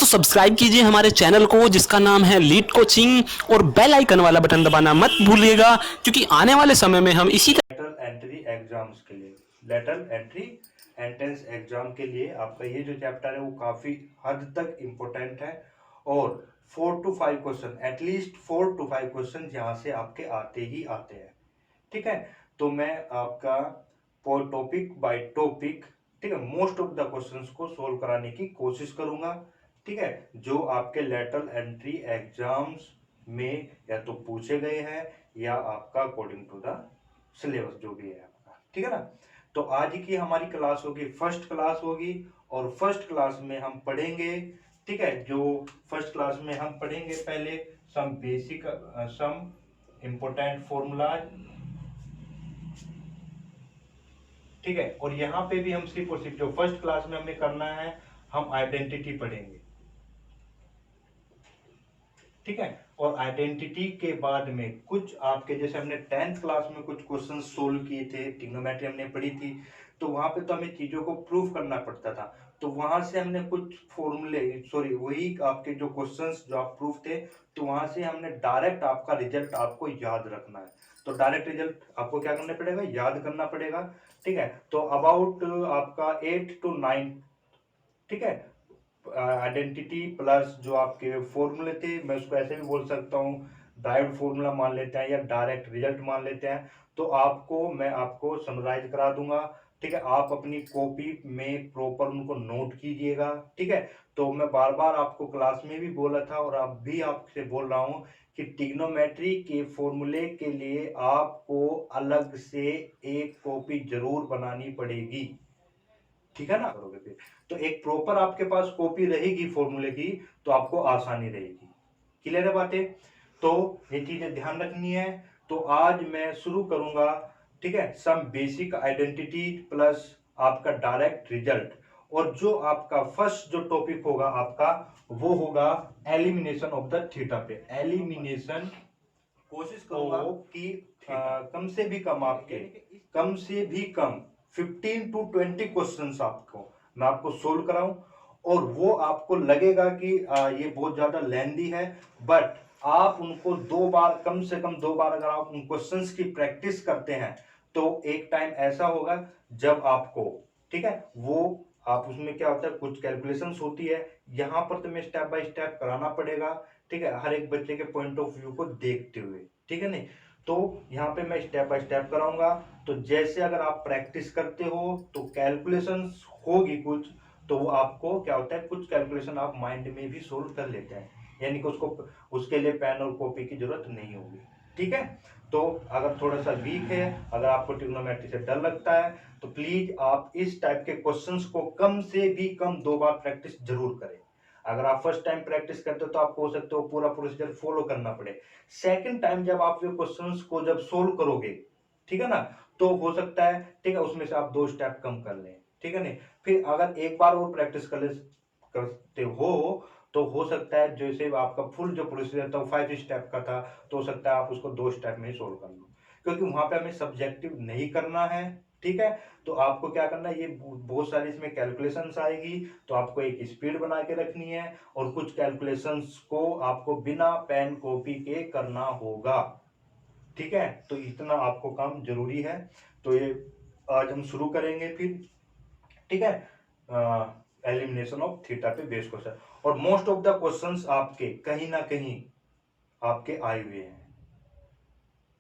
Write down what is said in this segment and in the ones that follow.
Subscribe कीजिए हमारे channel को जिसका नाम है लीड कोचिंग और बेल आइकन वाला बटन दबाना मत भूलिएगा क्योंकि आने वाले समय में हम इसी लेटरल एंट्री एग्जाम्स के लिए लेटरल एंट्री एंट्रेंस एग्जाम के लिए आपका ये जो चैप्टर है वो काफ़ी हद तक इम्पोर्टेंट है और 4 to 5 question at least 4 to 5 question यहाँ से आपके आते ही आते हैं। ठीक है, तो मैं आपका टॉपिक बाय टॉपिक, ठीक है, मोस्ट ऑफ द क्वेश्चंस को सोल्व कराने की कोशिश करूंगा। ठीक है, जो आपके लेटरल एंट्री एग्जाम्स में या तो पूछे गए हैं या आपका अकॉर्डिंग टू द सिलेबस जो भी है आपका। ठीक है ना, तो आज की हमारी क्लास होगी, फर्स्ट क्लास होगी और फर्स्ट क्लास में हम पढ़ेंगे, ठीक है, जो फर्स्ट क्लास में हम पढ़ेंगे पहले some basic some important formulas. ठीक है, और यहाँ पे भी हम सिर्फ और सिर्फ जो फर्स्ट क्लास में हमें करना है हम आइडेंटिटी पढ़ेंगे। ठीक है, और आइडेंटिटी के बाद में कुछ आपके जैसे हमने 10th क्लास में कुछ क्वेश्चन सोल्व किए थे, ट्रिग्नोमेट्री हमने पढ़ी थी, तो वहां पे तो हमें चीजों को प्रूव करना पड़ता था, तो वहां से हमने कुछ फॉर्मूले सॉरी वही आपके जो क्वेश्चंस जो आप प्रूफ थे, तो वहां से हमने डायरेक्ट आपका रिजल्ट आपको याद रखना है। तो डायरेक्ट रिजल्ट आपको क्या करना पड़ेगा, याद करना पड़ेगा। ठीक है, तो अबाउट आपका 8 to 9, ठीक है, आइडेंटिटी प्लस जो आपके फॉर्मूले थे, मैं उसको ऐसे भी बोल सकता हूँ ड्राइव्ड फॉर्मूला मान लेते हैं या डायरेक्ट रिजल्ट मान लेते हैं, तो मैं आपको समराइज करा दूंगा। ठीक है, आप अपनी कॉपी में प्रॉपर उनको नोट कीजिएगा। ठीक है, तो मैं बार बार आपको क्लास में भी बोला था और अब भी आपसे बोल रहा हूँ कि ट्रिग्नोमेट्री के फॉर्मूले के लिए आपको अलग से एक कॉपी जरूर बनानी पड़ेगी। ठीक है ना, करोगे फिर तो एक प्रॉपर आपके पास कॉपी रहेगी फॉर्मूले की, तो आपको आसानी रहेगी। क्लियर है बातें, तो ये चीजें ध्यान रखनी है। तो आज मैं शुरू करूंगा, ठीक है, सम बेसिक आइडेंटिटी प्लस आपका डायरेक्ट रिजल्ट, और जो आपका फर्स्ट जो टॉपिक होगा आपका वो होगा एलिमिनेशन ऑफ द थीटा पे। एलिमिनेशन कोशिश करूंगा कि कम से भी कम आपके कम से भी कम 15 to 20 क्वेश्चंस आपको मैं आपको सोल्व कराऊं, और वो आपको लगेगा कि ये बहुत ज्यादा लेंदी है, बट आप उनको 2 बार, कम से कम 2 बार अगर आप उन क्वेश्चंस की प्रैक्टिस करते हैं तो एक टाइम ऐसा होगा जब आपको, ठीक है, वो आप उसमें क्या होता है कुछ कैलकुलेशंस होती है, यहाँ पर तुम्हें स्टेप बाय स्टेप कराना पड़ेगा। ठीक है, हर एक बच्चे के पॉइंट ऑफ व्यू को देखते हुए। ठीक है, नहीं तो यहाँ पे मैं स्टेप बाय स्टेप कराऊंगा, तो जैसे अगर आप प्रैक्टिस करते हो तो कैलकुलेशंस होगी कुछ, तो वो आपको क्या होता है कुछ कैलकुलेशन आप माइंड में भी सोल्व कर लेते हैं, यानी कि उसको उसके लिए पेन और कॉपी की जरूरत नहीं होगी। ठीक है, तो अगर थोड़ा सा वीक है, अगर आपको ट्रिग्नोमेट्री से डर लगता है, तो प्लीज आप इस टाइप के क्वेश्चंस को कम से भी कम 2 बार प्रैक्टिस जरूर करें। अगर आप फर्स्ट टाइम प्रैक्टिस करते हो तो आपको हो सकते हो पूरा प्रोसीजर फॉलो करना पड़े, सेकंड टाइम जब आप ये क्वेश्चंस को जब सोल्व करोगे, ठीक है ना, तो हो सकता है, ठीक है, उसमें से आप 2 स्टेप कम कर लें। ठीक है, नहीं फिर अगर एक बार और प्रैक्टिस करते हो तो हो सकता है जैसे आपका फुल जो प्रोसीजर था वो 5 स्टेप का था, तो हो सकता है आप उसको 2 स्टेप में ही सोल्व कर लो, क्योंकि वहां पे हमें सब्जेक्टिव नहीं करना है। ठीक है, तो आपको क्या करना है, ये बहुत सारी इसमें कैलकुलेशंस आएगी, तो आपको एक स्पीड बना के रखनी है और कुछ कैलकुलेशंस को आपको बिना पेन कॉपी के करना होगा। ठीक है, तो इतना आपको काम जरूरी है, तो ये आज हम शुरू करेंगे फिर। ठीक है, एलिमिनेशन ऑफ थीटा पे बेस्ड क्वेश्चन, और मोस्ट ऑफ द क्वेश्चंस आपके कहीं ना कहीं आपके आए हुए हैं।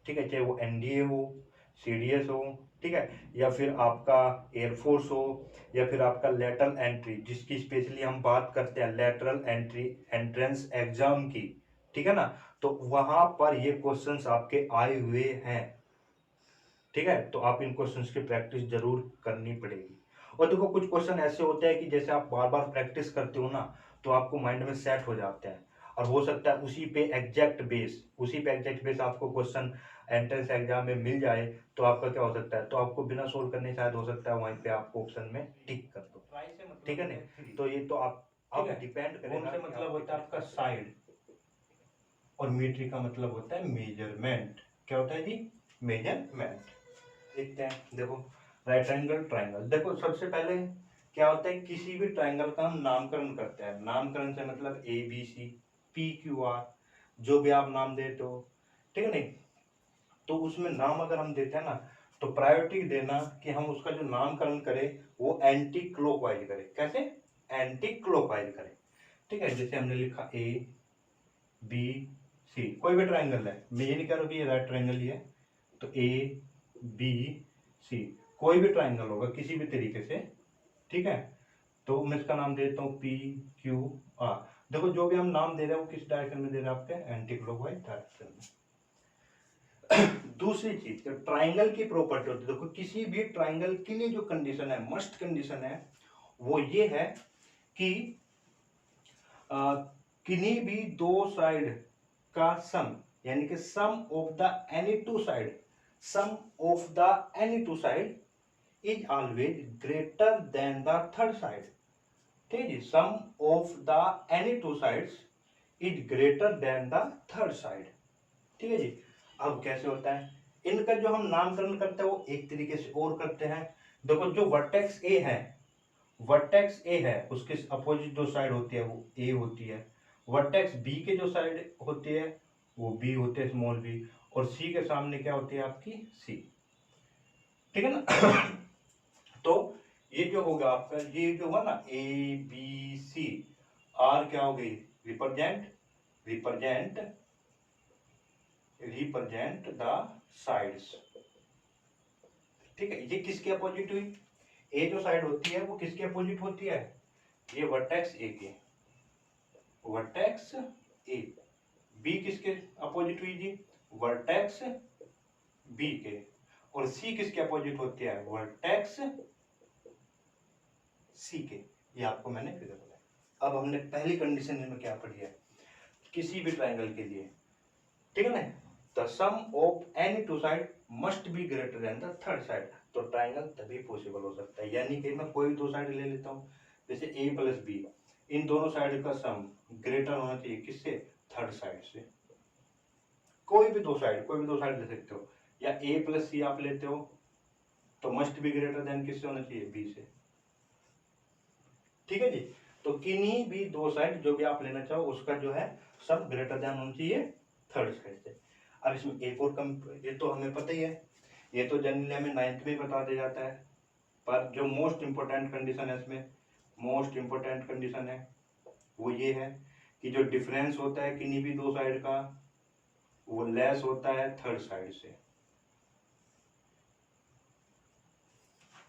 ठीक है, चाहे वो एनडीए हो, सीडीएस हो, ठीक है, या फिर आपका एयरफोर्स हो, या फिर आपका लेटरल एंट्री जिसकी स्पेशली हम बात करते हैं लेटरल एंट्री एंट्रेंस एग्जाम की। ठीक है ना, तो वहां पर ये क्वेश्चंस आपके आए हुए हैं। ठीक है, तो आप इन क्वेश्चंस की प्रैक्टिस जरूर करनी पड़ेगी। और देखो कुछ क्वेश्चन ऐसे होते हैं कि जैसे आप बार बार प्रैक्टिस करते हो ना, तो आपको माइंड में सेट हो जाते हैं, और हो सकता है उसी पे एग्जैक्ट बेस आपको क्वेश्चन एंट्रेंस एग्जाम में मिल जाए, तो आपका क्या हो सकता है, तो आपको बिना सोल्व करने शायद हो सकता है वहीं पे आपको ऑप्शन में टिक कर दो। ठीक है, नहीं तो ये तो आप डिपेंड करेगा। से मतलब होता है आपका साइड, और मीट्री का मतलब होता है मेजरमेंट। क्या होता है जी, मेजरमेंट। देखते हैं, देखो राइट एंगल ट्राइंगल, देखो सबसे पहले क्या होता है, किसी भी ट्रायंगल का हम नामकरण करते हैं। नामकरण से मतलब A B C, P Q R, जो भी आप नाम देते हो, ठीक है नहीं। तो उसमें नाम अगर हम देते हैं ना, तो प्रायोरिटी देना कि हम उसका जो नामकरण करें वो एंटी क्लॉकवाइज करें। कैसे? एंटी क्लॉकवाइज करें, ठीक है। जैसे हमने लिखा ए बी सी, कोई भी ट्रायंगल है, मैं ये नहीं कह रहा कि ये राइट ट्रायंगल ही है, तो ए बी सी कोई भी ट्रायंगल होगा किसी भी तरीके से, ठीक है। तो मैं इसका नाम दे देता हूँ पी क्यू आर। देखो जो भी हम नाम दे रहे हैं वो किस डायरेक्शन में दे रहे हैं, आपके एंटी क्लॉकवाइज डायरेक्शन में। दूसरी चीज, जो ट्राइंगल की प्रॉपर्टी होती है, देखो किसी भी ट्राइंगल के लिए जो कंडीशन है, मस्ट कंडीशन है, वो ये है कि किन्हीं भी दो साइड का सम, यानी कि sum of the any two side, sum of the any two side is always greater than the third side. ठीक है जी, sum of the any two sides is greater than the third side. ठीक है जी। अब कैसे होता है इनका जो हम नामकरण करते हैं, वो एक तरीके से और करते हैं। देखो जो वर्टेक्स ए है, वर्टेक्स ए है, उसके अपोजिट जो साइड होती है वो ए होती है। वर्टेक्स बी के जो साइड होती है वो बी होते हैं, स्मॉल बी, और सी के सामने क्या होती है आपकी सी। ठीक है ना। तो ये जो होगा आपका, ये जो हुआ ना ए बी सी, आर क्या हो गई, represent, represent, represent the sides. ठीक है, ये किसके अपोजिट हुई, ए जो साइड होती है वो किसके अपोजिट होती है, ये वर्टेक्स ए के, वर्टेक्स ए। बी किसके अपोजिट हुई जी, वर्टेक्स बी के। और सी किसके अपोजिट होती है, वर्टेक्स सी के। ये आपको मैंने फिगर बताया। अब हमने पहली कंडीशन में क्या पढ़ी है, किसी भी ट्रायंगल के लिए, ठीक है ना, the sum of any two side must be greater than the third side. तो ट्रायंगल तभी पॉसिबल हो सकता है, यानी कि मैं कोई भी दो साइड ले लेता हूँ, जैसे ए प्लस बी, इन दोनों साइड का सम ग्रेटर होना चाहिए किससे, थर्ड साइड से। कोई भी दो साइड, कोई भी दो साइड ले सकते हो, या ए प्लस सी आप लेते हो तो मस्ट बी ग्रेटर देन किससे होना चाहिए, बी से। ठीक है जी। तो किन्हीं भी दो साइड जो भी आप लेना चाहो उसका जो है सब ग्रेटर देन होना चाहिए थर्ड साइड से। अब इसमें एक और कम, ये तो हमें पता ही है, ये तो जनरली हमें 9th में बता दिया जाता है, पर जो मोस्ट इंपोर्टेंट कंडीशन है इसमें, मोस्ट इंपोर्टेंट कंडीशन है वो ये है कि जो डिफरेंस होता है किन्हीं भी दो साइड का वो लेस होता है थर्ड साइड से।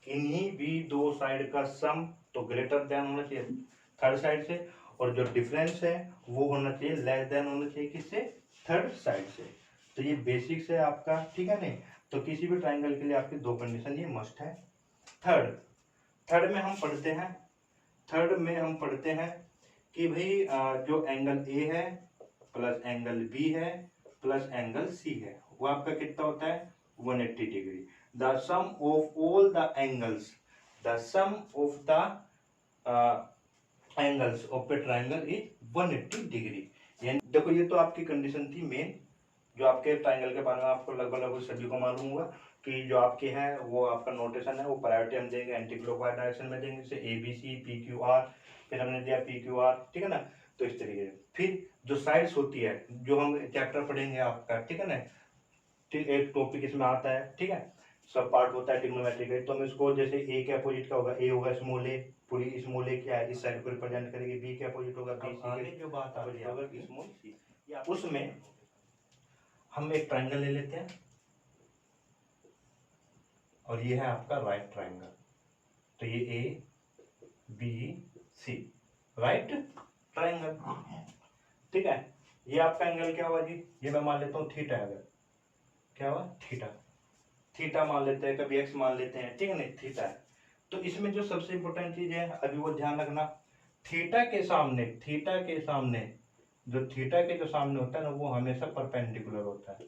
किन्हीं भी दो साइड का सम तो ग्रेटर देन होना चाहिए थर्ड साइड से, और जो डिफरेंस है वो होना चाहिए लेस देन होना चाहिए किससे, थर्ड साइड से। तो ये बेसिक्स है आपका, ठीक है नहीं। तो किसी भी ट्राइंगल के लिए आपकी दो कंडीशन ये मस्ट है। थर्ड, थर्ड में हम पढ़ते हैं, थर्ड में हम पढ़ते हैं कि भाई जो एंगल ए है प्लस एंगल बी है प्लस एंगल सी है, वो आपका कितना होता है, 180 degree. The sum of all the angles, the sum of the angles of a triangle is 180 degree. यानी देखो ये तो आपकी कंडीशन थी मेन, जो आपके ट्राइंगल के बारे में आपको लगभग लगभग सभी को मालूम होगा कि जो आपके हैं वो आपका नोटेशन है, वो प्रायोरिटी हम देंगे एंटी क्लॉकवाइज डायरेक्शन में देंगे, जैसे A B C P Q R, फिर हमने दिया पी क्यू आर, ठीक है ना। तो इस तरीके से फिर जो साइड्स होती है जो हम चैप्टर पढ़ेंगे आपका, ठीक है ना, ठीक, एक टॉपिक इसमें आता है, ठीक है, सब पार्ट होता है ट्रिग्नोमेट्री का। तो हम इसको जैसे ए के अपोजिट का होगा, ए होगा स्मॉल ए, पूरी स्मॉल ए क्या है इस साइड को रिप्रेजेंट करेगी, बी के अपोजिट होगा बी सी के, जो बात आती है होगा स्मॉल सी। उसमें हम एक ट्रायंगल ले लेते हैं और ये है आपका राइट ट्रायंगल। तो ये A B C right triangle, ठीक है। ये आपका एंगल क्या हुआ जी, ये मैं मान लेता हूँ थीटा, अगर क्या हुआ थीटा, थीटा मान लेते हैं, कभी एक्स मान लेते हैं, ठीक है नहीं, थीटा है। तो इसमें जो सबसे इंपॉर्टेंट चीज है अभी वो ध्यान रखना, थीटा के सामने, थीटा के सामने, जो थीटा के जो सामने होता है ना वो हमेशा परपेंडिकुलर होता है,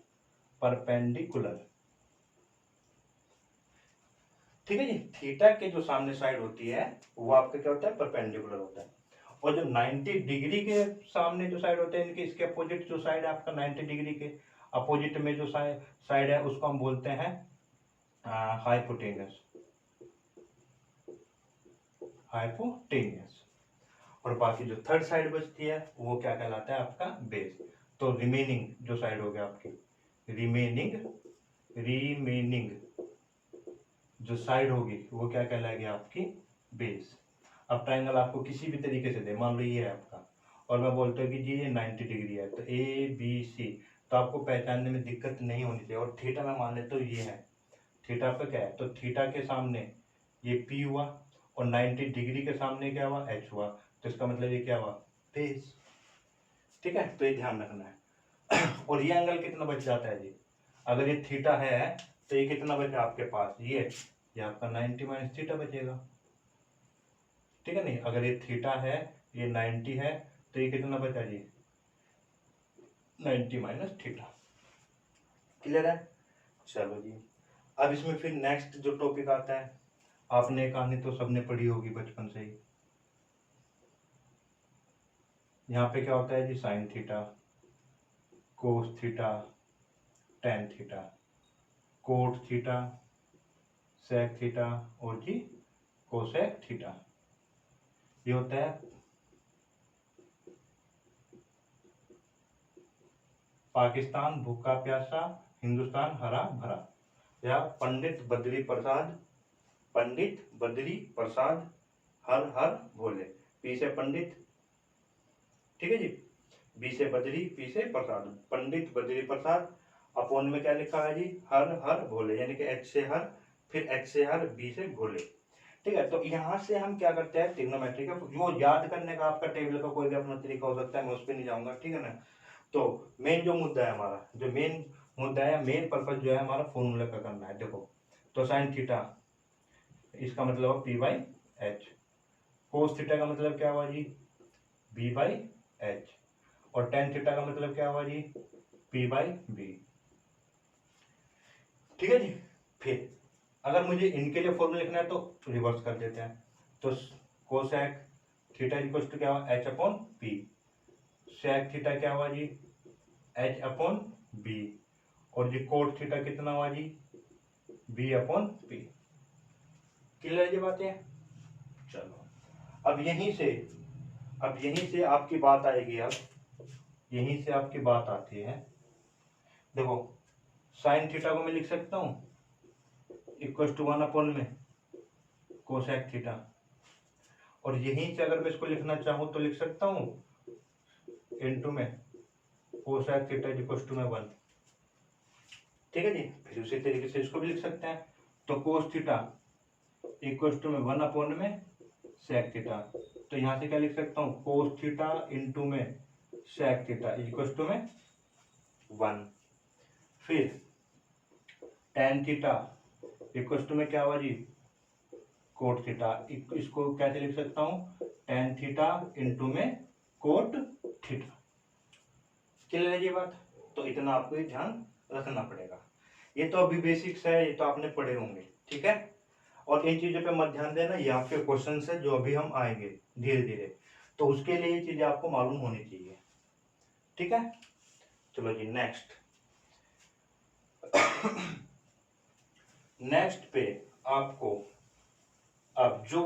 परपेंडिकुलर। ठीक है जी, थीटा के जो सामने साइड होती है वो आपका क्या होता है, परपेंडिकुलर होता है। और जो 90 डिग्री के सामने जो साइड होते हैं इनके, इसके अपोजिट जो साइड है आपका 90 डिग्री के अपोजिट में जो साइड है उसको हम बोलते हैं हाइपोटेनस, हाइपोटेनियस। और बाकी जो थर्ड साइड बचती है वो क्या कहलाता है आपका बेस। तो रिमेनिंग जो साइड हो गया आपकी रिमेनिंग जो साइड होगी वो क्या कहलाएगी आपकी बेस। अब ट्रायंगल आपको किसी भी तरीके से दे, मान लो ये है आपका और मैं बोलता हूँ कि जी ये 90 डिग्री है, तो ए बी सी, तो आपको पहचानने में दिक्कत नहीं होनी चाहिए। और थीटा मैं मान लेता हूँ ये है, थीटा पे क्या है, तो थीटा के सामने ये पी हुआ और 90 डिग्री के सामने क्या हुआ एच हुआ, तो इसका मतलब ये क्या हुआ बेस। ठीक है, तो ये ध्यान रखना है। और ये एंगल कितना बच जाता है जी, अगर ये थीटा है तो ये कितना बचा आपके पास, ये आपका 90 माइनस थीटा बचेगा। ठीक है, नहीं अगर ये थीटा है ये 90 है तो ये कितना बचा जी 90 माइनस थीटा। क्लियर है। चलो जी, अब इसमें फिर नेक्स्ट जो टॉपिक आता है, आपने ये कहानी तो सबने पढ़ी होगी बचपन से ही। यहाँ पे क्या होता है जी sine theta, cos theta, tan theta, cot theta, sec theta और जी कोसेक थीटा। ये होता है पाकिस्तान भूखा प्यासा, हिंदुस्तान हरा भरा, या पंडित बद्री प्रसाद हर हर भोले। पी से पंडित, ठीक है जी, बी से बद्री, पी से प्रसाद, पंडित बद्री प्रसाद, अपोन में क्या लिखा है जी हर हर भोले, यानी कि एच से हर, फिर एच से हर, बी से भोले। ठीक है, तो यहाँ से हम क्या करते हैं ट्रिग्नोमेट्री का वो याद करने का आपका टेबल का कोई भी अपना तरीका हो सकता है, मैं उस पर नहीं जाऊंगा। ठीक है ना। तो मेन जो मुद्दा है हमारा, जो मेन मुद्दा है, मेन पर्पज जो है हमारा फॉर्मूला का करना है। देखो, तो साइन थीटा इसका मतलब P by H, cos theta का मतलब क्या हुआ जी बी बाई एच, और टेन थीटा का मतलब क्या हुआ जी पी बाई बी। ठीक है जी। फिर अगर मुझे इनके लिए फॉर्मूला लिखना है तो रिवर्स कर देते हैं, तो कोसेक थीटा इक्वल टू क्या हुआ H upon P, sec theta क्या हुआ जी एच अपॉन बी, और जी कोट थीटा कितना हुआ जी बी अपॉन पी। क्लियर है जी बातें। चलो, अब यहीं से आपकी बात आएगी। अब यहीं से आपकी बात आती है, देखो साइन थीटा को मैं लिख सकता हूँ इक्वल टू 1 अपॉन में कोसेक थीटा, और यहीं से अगर मैं इसको लिखना चाहूँ तो लिख सकता हूँ इनटू में कोसेक थीटा इक्वल टू में 1। ठीक है जी। फिर उसी तरीके से इसको भी लिख सकते हैं, तो कोस थीटा इक्वल टू में 1 अपॉन में सेक थीटा, तो यहाँ से क्या लिख सकता हूँ कोस थीटा इंटू में सेक थीटा इक्वल टू में 1। फिर टेन थीटा इक्वल टू में क्या हुआ जी कोट थीटा, इसको कैसे लिख सकता हूँ टेन थीटा इंटू में कोट थीटा। क्लियर है ये बात। तो इतना आपको ये ध्यान रखना पड़ेगा। ये तो अभी बेसिक्स है, ये तो आपने पढ़े होंगे। ठीक है, और इन चीजों पे मत ध्यान देना, ये आपके क्वेश्चन है जो अभी हम आएंगे धीरे धीरे, तो उसके लिए ये चीजें आपको मालूम होनी चाहिए। ठीक है, चलो जी नेक्स्ट। नेक्स्ट पे आपको अब जो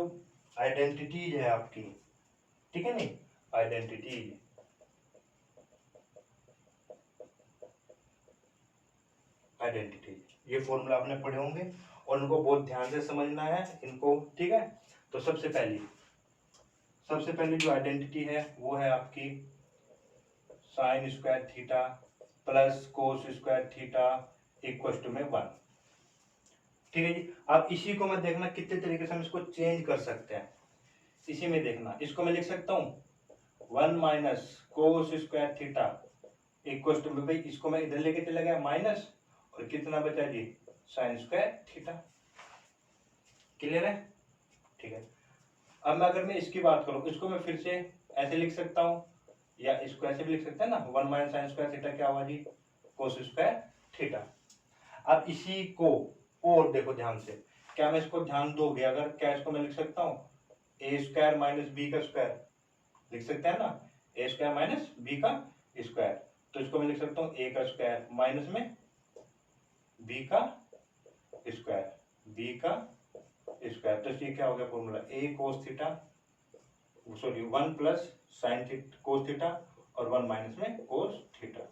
आइडेंटिटीज है आपकी, ठीक है नहीं, आइडेंटिटीज, ये फॉर्मूला आपने पढ़े होंगे और उनको बहुत ध्यान से समझना है इनको। ठीक है, तो सबसे पहली जो आइडेंटिटी है वो है आपकी sine square theta plus cos square theta equal to में 1। ठीक है जी। अब इसी को मैं देखना कितने तरीके से हम इसको चेंज कर सकते हैं, इसी में देखना। इसको मैं लिख सकता हूँ 1 minus cos square theta equal to में, भाई इसको मैं इधर लेके चला गया माइनस, और कितना बचा जी साइन स्क्वायर थीटा। क्लियर है। ठीक है, अब मैं अगर मैं इसकी बात करूं, इसको मैं फिर से ऐसे लिख सकता हूं, या इसको ऐसे भी लिख सकते हैं ना 1 माइनस साइन स्क्वायर थीटा क्या हुआ जी कोस स्क्वायर थीटा। अब इसी को और देखो ध्यान से, क्या मैं इसको ध्यान दोगे अगर, क्या इसको मैं लिख सकता हूँ ए स्क्वायर माइनस बी का स्क्वायर, लिख सकते हैं ना, ए स्क्वायर माइनस बी का स्क्वायर, तो इसको मैं लिख सकता हूँ ए का स्क्वायर माइनस में बी का स्क्वायर, बी का स्क्वायर, तो ये क्या हो गया formula, a cos theta, sorry 1 plus sine theta cos theta और 1 माइनस में कोस थीटा,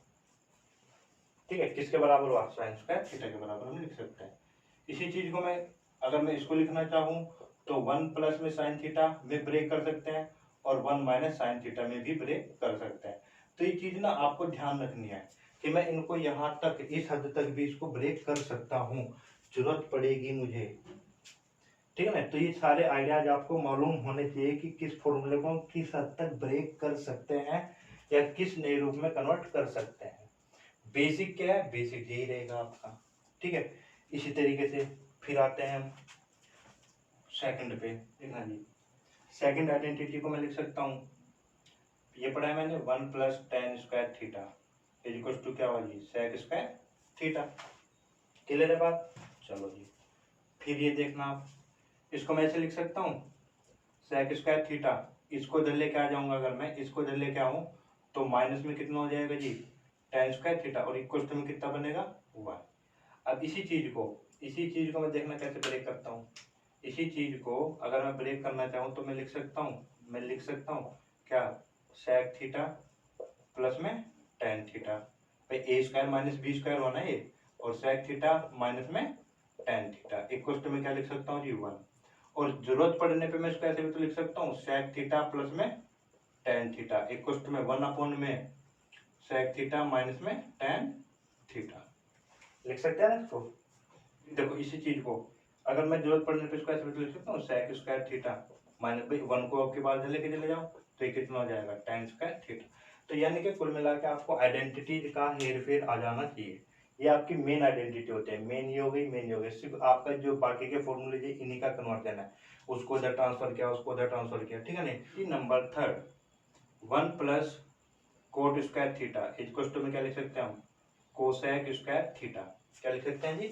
ठीक है, किसके बराबर हुआ, साइन स्क्वायर थीटा के बराबर हम लिख सकते हैं। इसी चीज को मैं अगर मैं इसको लिखना चाहूँ तो 1 प्लस में साइन थीटा में ब्रेक कर सकते हैं और 1 माइनस साइन थीटा में भी ब्रेक कर सकते हैं। तो ये चीज ना आपको ध्यान रखनी है कि मैं इनको यहाँ तक इस हद तक भी इसको ब्रेक कर सकता हूँ, जरूरत पड़ेगी मुझे, ठीक है ना। तो ये सारे आइडियाज आपको मालूम होने चाहिए कि किस फॉर्मूले को किस हद तक ब्रेक कर सकते हैं या किस नए रूप में कन्वर्ट कर सकते हैं। बेसिक क्या है, बेसिक यही रहेगा आपका, ठीक है। इसी तरीके से फिर आते हैं हम सेकंड पे, देखना जी, सेकंड आइडेंटिटी को मैं लिख सकता हूँ, ये पढ़ा है मैंने 1 plus tan square theta is equal to क्या हुआ जी, सेक स्क्वायर थीटा, क्लियर है बात। चलो जी, फिर ये देखना आप, इसको मैं ऐसे लिख सकता हूँ सेक स्क्वायर थीटा, इसको इधर लेके आ जाऊंगा, अगर मैं इसको इधर लेके आऊँ तो माइनस में कितना हो जाएगा जी, टेन स्क्वायर थीटा, और इक्वल टू में कितना बनेगा 1। अब इसी चीज को मैं देखना कैसे ब्रेक करता हूँ। इसी चीज को अगर मैं ब्रेक करना चाहूँ तो मैं लिख सकता हूँ क्या, सेक थीटा प्लस में टेन थीटा, भाई ए स्क्वायर माइनस बी स्क्वायर होना है ये, और सेक थीटा माइनस में टेन थीटा इक्वल टू में क्या लिख सकता हूँ जी 1, और जरूरत पड़ने पे मैं इसको ऐसे भी तो लिख सकता हूँ सेक थीटा प्लस में टेन थीटा इक्वल टू में 1 अपॉन में सेक थीटा माइनस में टेन थीटा, लिख सकते हैं ना इसको। देखो इसी चीज को अगर मैं जरूरत पड़ने पे इसको ऐसे भी तो लिख सकता हूँ सेक स्क्वायर थीटा माइनस, भाई 1 को आपके बाद लेके चले जाओ तो ये कितना हो जाएगा, टेन स्क्वायर थीटा। तो यानी कि कुल मिला के आपको आइडेंटिटीज का हेर फेर आ जाना चाहिए, ये आपकी मेन आइडेंटिटी होते हैं, मेन ये हो गई, सिर्फ आपका जो बाकी के फॉर्मूले जी इन्हीं का कन्वर्ट करना है, उसको इधर ट्रांसफर किया, उसको उधर ट्रांसफर किया, ठीक है नहीं। Number third 1 plus cot square theta equal to में क्या लिख सकते हैं हम, कोसेक स्क्वायर थीटा, क्या लिख सकते हैं जी,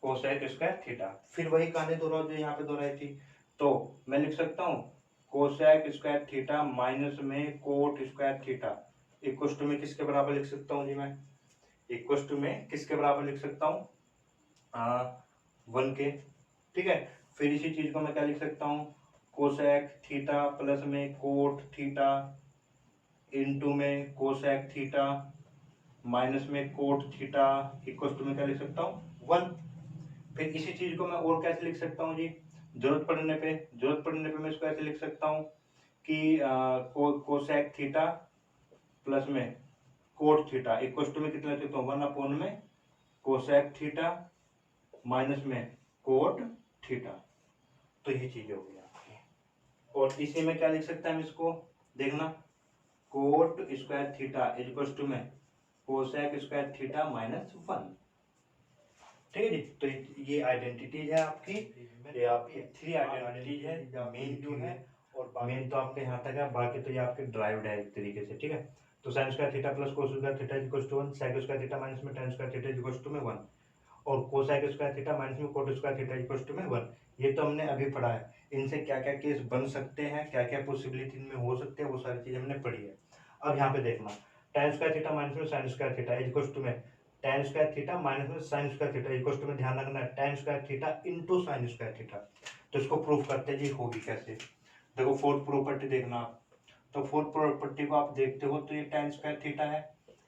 कोसेक स्क्वायर थीटा। फिर वही कहानी दोहराओ जो यहाँ पे दोहराई थी, तो मैं लिख सकता हूँ कोसेक स्क्वायर थीटा माइनस में cot square theta equal to में किसके बराबर लिख सकता हूँ जी, मैं इक्वल टू में किसके बराबर लिख सकता हूँ, 1 के, ठीक है। फिर इसी चीज को मैं क्या लिख सकता हूँ, कोसेक थीटा प्लस में कोट थीटा इनटू में कोसेक थीटा माइनस में कोट थीटा इक्वल टू में क्या लिख सकता हूँ 1। फिर इसी चीज को मैं और कैसे लिख सकता हूँ जी, जरूरत पड़ने पे मैं इसको ऐसे लिख सकता हूँ कि कोसेक थीटा प्लस में कोट थीटा इक्वल टू में कितना लिख सकता हूँ, 1 अपॉन में कोसेक थीटा माइनस में कोट थीटा। तो ये चीज हो गई आपकी, और इसी में क्या लिख सकते हैं हम इसको, देखना cot square theta equal to में कोसेक स्क्वायर थीटा माइनस 1, ठीक है जी। तो ये आइडेंटिटीज है आपकी, ये आपकी 3 आइडेंटिटीज है, मेन जो है, और मेन तो आपके यहाँ तक है, बाकी तो ये आपके ड्राइव्ड है एक तरीके से, ठीक है। तो sine square theta plus cos square theta equal to 1, sec square theta minus में tan square theta equal to में 1, और कोसेक स्क्वायर थीटा माइनस में cot square theta equal to में 1। ये तो हमने अभी पढ़ा है, इनसे क्या क्या केस बन सकते हैं, क्या क्या पॉसिबिलिटी इनमें हो सकते हैं, वो सारी चीज हमने पढ़ी है। अब यहाँ पे देखना टेन स्क्वायर थीटा माइनस में sine square theta equal to में टेन स्क्वायर थीटा माइनस में sine square theta equal to में ध्यान रखना है tan square theta into sine square theta. तो इसको प्रूफ करते हैं जी, होगी कैसे, देखो फोर्थ प्रॉपर्टी देखना आप, तो फोर्थ प्रॉपर्टी को आप देखते हो तो ये टेन स्क्वायर थीटा है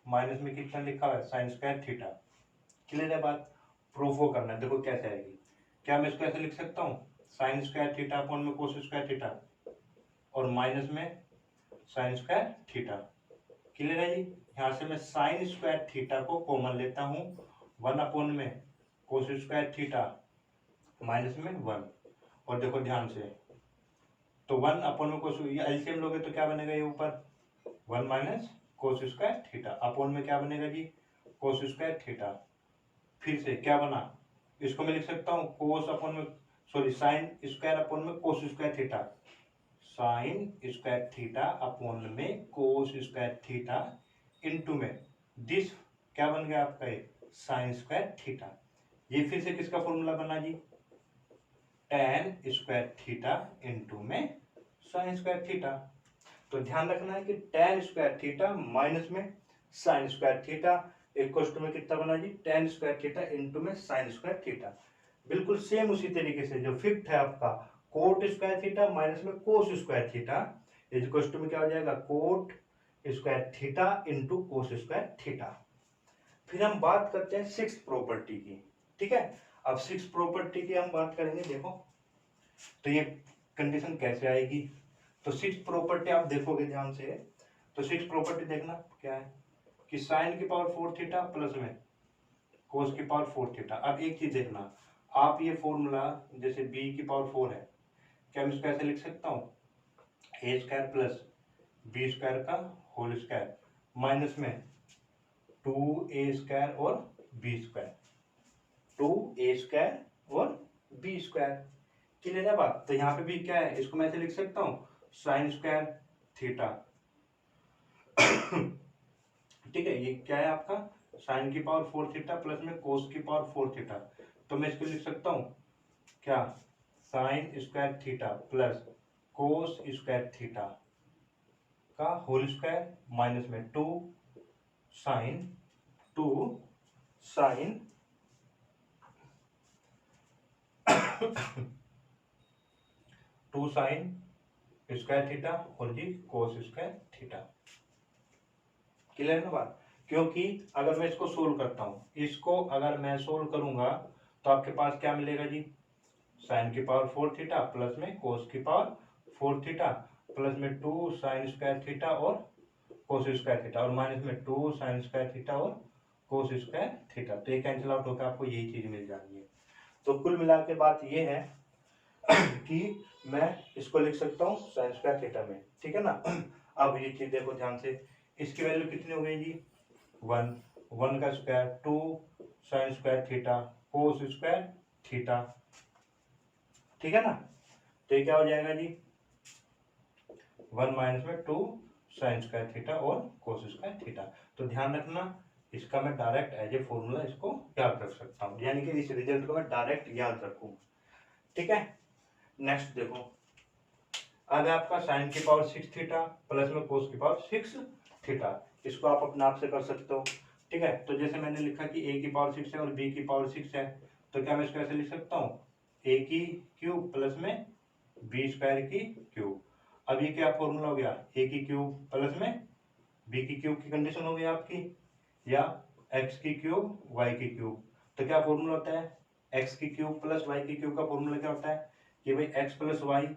माइनस में कितना लिखा हुआ है साइन स्क्वायर थीटा, क्लियर है बात। प्रूफ वो करना है, देखो कैसे आएगी, क्या मैं इसको ऐसे लिख सकता हूँ साइन स्क्वायर थीटा अपॉन में कोस स्क्वायर थीटा और माइनस में साइन स्क्वायर थीटा, क्लियर है जी। यहाँ से मैं साइन स्क्वायर थीटा को कॉमन लेता हूँ, 1 अपॉन में कोस स्क्वायर थीटा माइनस में 1, और देखो ध्यान से, तो 1 अपॉन में कोस, ये एलसीएम लोगे तो क्या बनेगा, ये ऊपर 1 minus cos square theta upon में क्या बनेगा जी, कोस स्क्वायर थीटा। फिर से क्या बना, इसको मैं लिख सकता हूँ कोस अपॉन में, सॉरी साइन स्क्वायर अपॉन में cos square theta, sign square theta upon में कोस स्क्वायर थीटा इनटू में दिस क्या बन गया आपका ये साइन स्क्वायर थीटा। ये फिर से किसका फॉर्मूला बना जी, टेन स्क्वायर थीटा इनटू में साइन स्क्वायर थीटा। तो ध्यान रखना है कि टेन स्क्वायर थीटा माइनस में sine square theta equal to में कितना बना जी, टेन स्क्वायर थीटा इनटू में साइन स्क्वायर थीटा। बिल्कुल सेम उसी तरीके से जो फिफ्थ है आपका कोट स्क्वायर थीटा माइनस में cos square theta is equal to में क्या हो जाएगा cot square theta into cos square theta. फिर हम बात करते हैं सिक्स प्रॉपर्टी की। ठीक है, अब सिक्स प्रॉपर्टी की हम बात करेंगे। देखो तो ये कंडीशन कैसे आएगी, तो सिक्स प्रॉपर्टी आप देखोगे ध्यान से, तो सिक्स प्रॉपर्टी देखना क्या है कि साइन की पावर फोर थीटा प्लस में कोस की पावर फोर थीटा। अब एक चीज देखना, आप ये फॉर्मूला जैसे बी की पावर फोर है, क्या मैं इसको ऐसे लिख सकता हूँ ए स्क्वायर प्लस बी स्क्वायर का होल स्क्वायर माइनस में टू ए स्क्वायर और B square, two A square और बी स्क्वायर। क्लियर है बात। तो यहाँ पे भी क्या है, इसको मैं ऐसे लिख सकता हूँ साइन स्क्वायर थीटा। ठीक है, ये क्या है आपका साइन की पावर फोर थीटा प्लस में कोस की पावर फोर थीटा। तो मैं इसको लिख सकता हूँ क्या sine square theta plus cos square theta का होल स्क्वायर माइनस में two sine two sine square theta और जी कोस स्क्वायर थीटा। क्लियर है ना बात। क्योंकि अगर मैं इसको सोल्व करता हूं, इसको अगर मैं सोल्व करूंगा तो आपके पास क्या मिलेगा जी साइन की पावर फोर थीटा प्लस में कोस की पावर फोर थीटा प्लस में टू साइन स्क्वायर थीटा और कोस स्क्वायर थीटा और माइनस में टू साइन स्क्वायर थीटा और कोस स्क्वायर थीटा। तो ये कैंसिल आउट होकर आपको यही चीज मिल जानी है। तो कुल मिला के बात ये है कि मैं इसको लिख सकता हूँ साइन स्क्वायर थीटा में। ठीक है ना। अब ये चीज देखो ध्यान से, इसकी वैल्यू कितनी हो गई जी वन, वन का square two sine square theta cos square theta. ठीक है ना। तो ये क्या हो जाएगा जी वन माइनस में टू साइन स्क्वायर थीटा और कोस स्क्वायर थीटा। तो ध्यान रखना, इसका मैं डायरेक्ट एज ए फॉर्मूला इसको याद रख सकता हूँ, यानी कि इस रिजल्ट को मैं डायरेक्ट याद रखूँ। ठीक है। नेक्स्ट देखो, अब आपका साइन की पावर सिक्स थीटा प्लस में कोस की पावर सिक्स थीटा, इसको आप अपने आप से कर सकते हो। ठीक है, तो जैसे मैंने लिखा कि ए की पावर सिक्स है और बी की पावर सिक्स है, तो क्या मैं इसको ऐसे लिख सकता हूँ ए की क्यूब प्लस में बी स्क्वायर की क्यूब। अब ये क्या फॉर्मूला हो गया ए की क्यूब प्लस में बी की क्यूब की कंडीशन हो गई आपकी, या एक्स की क्यूब वाई की क्यूब। तो क्या फॉर्मूला होता है एक्स की क्यूब प्लस वाई की क्यूब का फॉर्मूला क्या होता है कि भाई एक्स प्लस वाई,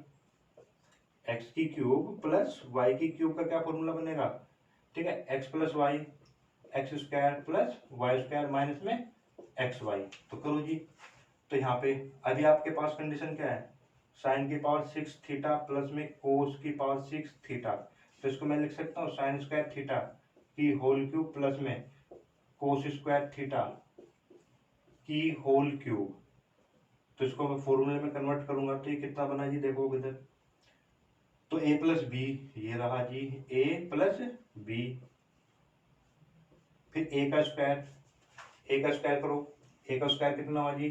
एक्स की क्यूब प्लस वाई की क्यूब का क्या फॉर्मूला बनेगा। ठीक है, X plus Y X square plus Y square minus में एक्स वाई। तो करो जी। तो यहाँ पे अभी आपके पास कंडीशन क्या है साइन की पावर सिक्स थीटा प्लस में कोस की पावर सिक्स थीटा। तो इसको मैं लिख सकता हूँ साइन स्क्वायर थीटा की होल क्यूब प्लस में कोस स्क्वायर थीटा की होल क्यूब। तो इसको मैं फॉर्मूले में कन्वर्ट करूंगा तो ये कितना बना जी देखो इधर, तो ए प्लस बी, ये रहा जी ए प्लस बी, फिर ए का स्क्वायर, ए का स्क्वायर करो, ए का स्क्वायर कितना हुआ जी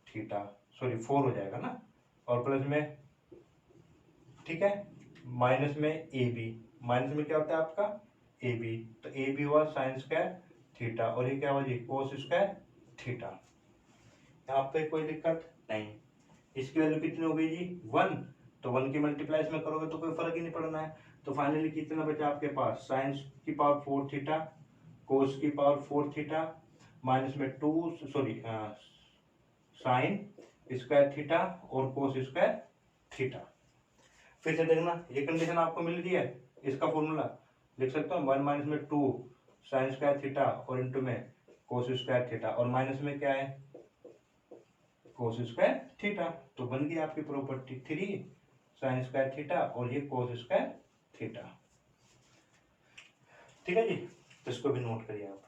थीटा, सॉरी फोर हो जाएगा ना, और प्लस में ठीक है माइनस में ए बी, माइनस में क्या होता है आपका ए बी, तो ए बी हुआ साइन स्क्वायर थीटा और ये क्या हुआ जी कोस स्क्वायर थीटा। यहाँ पे कोई दिक्कत नहीं। इसकी वैल्यू कितनी हो गई जी वन, तो वन की मल्टीप्लाई इसमें करोगे तो कोई फर्क ही नहीं पड़ना है। तो फाइनली कितना बचा आपके पास साइन की पावर फोर थीटा कोस की पावर फोर थीटा माइनस में two sorry sine square theta और कोस स्क्वायर थीटा। फिर से देखना ये कंडीशन आपको मिल रही है, इसका फॉर्मूला लिख सकता हूँ वन माइनस में टू साइन स्क्वायर थीटा और इंटू में कोस स्क्वायर थीटा और माइनस में क्या है कोस स्क्वायर थीटा। तो बन गई आपकी property three sign square theta और ये कोस स्क्वायर थीटा। ठीक है जी, तो इसको भी नोट करिए आप।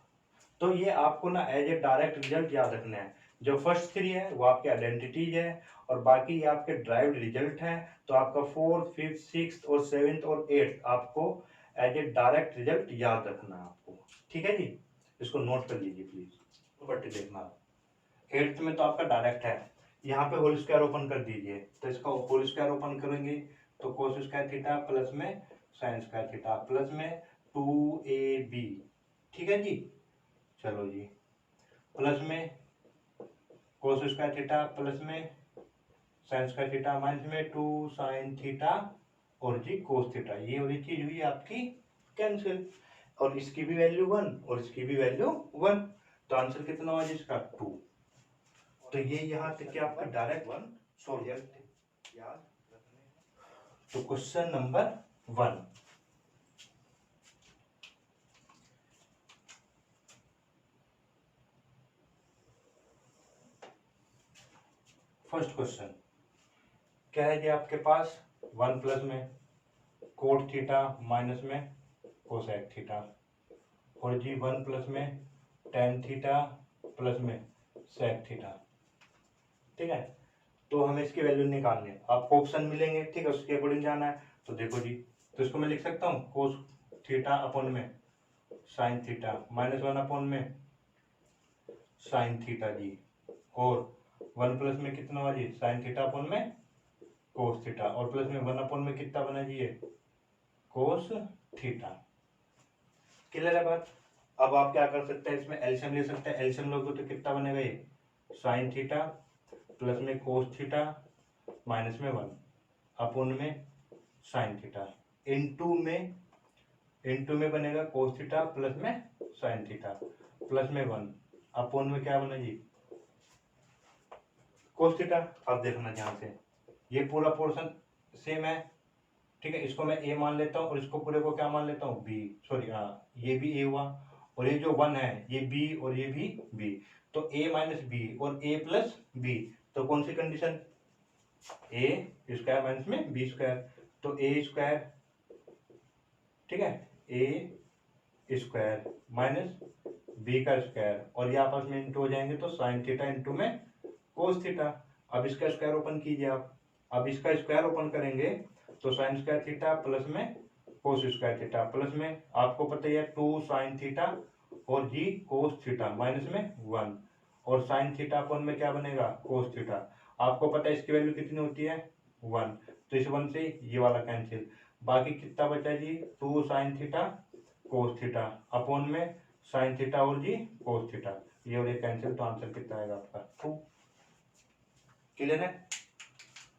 तो ये आपको ना एज ए डायरेक्ट रिजल्ट याद रखना है। जो फर्स्ट थ्री है वो आपके आइडेंटिटीज है और बाकी ये आपके ड्राइव्ड रिजल्ट है। तो आपका फोर्थ फिफ्थ सिक्स और सेवेंथ और एट्थ आपको एज ए डायरेक्ट रिजल्ट याद रखना है आपको। ठीक है जी, इसको नोट कर लीजिए प्लीज। प्रॉपर्टी देखना आप, एट्थ में तो आपका डायरेक्ट है, यहाँ पे होल स्क्वायर ओपन कर दीजिए। तो इसका होल स्क्वायर ओपन करेंगे तो कोस स्क्वायर थीटा प्लस में साइन स्क्वायर थीटा प्लस में टू ए बी। ठीक है जी, चलो जी, प्लस में कोस स्क्वायर थीटा प्लस में साइन स्क्वायर थीटा माइनस में 2 साइन थीटा और जी कोस थीटा, ये वाली चीज हुई आपकी कैंसिल, और इसकी भी वैल्यू 1 और इसकी भी वैल्यू 1, तो आंसर कितना हुआ जिसका 2। तो ये यहाँ तक कि आपका डायरेक्ट 1 सॉल्व करते हैं। तो क्वेश्चन नंबर 1, फर्स्ट क्वेश्चन क्या है जी आपके पास 1 प्लस में कोट थीटा माइनस में कोसेक थीटा, और जी 1 प्लस में टेन थीटा प्लस में सेक थीटा। ठीक है, तो हमें इसकी वैल्यू निकालनी है, आपको ऑप्शन मिलेंगे, ठीक है, उसके अकॉर्डिंग जाना है। तो देखो जी, तो इसको मैं लिख सकता हूँ कोस थीटा अपॉन में साइन थीटा माइनस 1 अपॉन में साइन थीटा जी, और 1 प्लस में कितना हुआ जी साइन थीटा अपॉन में कोस थीटा, और प्लस में 1 अपॉन में कितना बना जी ये कोस थीटा। क्लियर है बात। अब आप क्या कर सकते हैं, इसमें एलसीएम ले सकते हैं, एलसीएम लोगे तो कितना बनेगा ये साइन थीटा प्लस में कोस थीटा माइनस में 1 अपॉन में साइन थीटा, इनटू में बनेगा कोस थीटा प्लस में साइन थीटा प्लस में 1 अपॉन में क्या बना जी कोस थीटा। अब देखना ध्यान से, ये पूरा पोर्शन सेम है, ठीक है, इसको मैं ए मान लेता हूँ और इसको पूरे को क्या मान लेता हूँ बी, सॉरी हाँ, ये भी ए हुआ, और ये जो 1 है ये बी और ये भी बी, तो ए माइनस बी और ए प्लस बी, तो कौन सी कंडीशन, ए स्क्वायर माइनस में बी स्क्वायर, तो ए स्क्वायर, ठीक है, ए स्क्वायर माइनस बी का स्क्वायर, और ये आपस में इंटू हो जाएंगे, तो साइन थीटा इंटू में कोस थीटा। अब इसका स्क्वायर ओपन कीजिए आप, अब इसका स्क्वायर ओपन करेंगे तो साइन स्क्वायर थीटा प्लस में कोस स्क्वायर थीटा प्लस में आपको पता ही है 2 साइन थीटा और जी कोस थीटा माइनस में 1, और साइन थीटा अपन में क्या बनेगा कोस थीटा, आपको पता है इसकी वैल्यू कितनी होती है 1, तो इस 1 से ये वाला कैंसिल, बाकी कितना बचा जी 2 sign theta cos theta upon में साइन थीटा और जी कोस थीटा, ये और ये कैंसिल, तो आंसर कितना आएगा आपका 2। क्लियर है।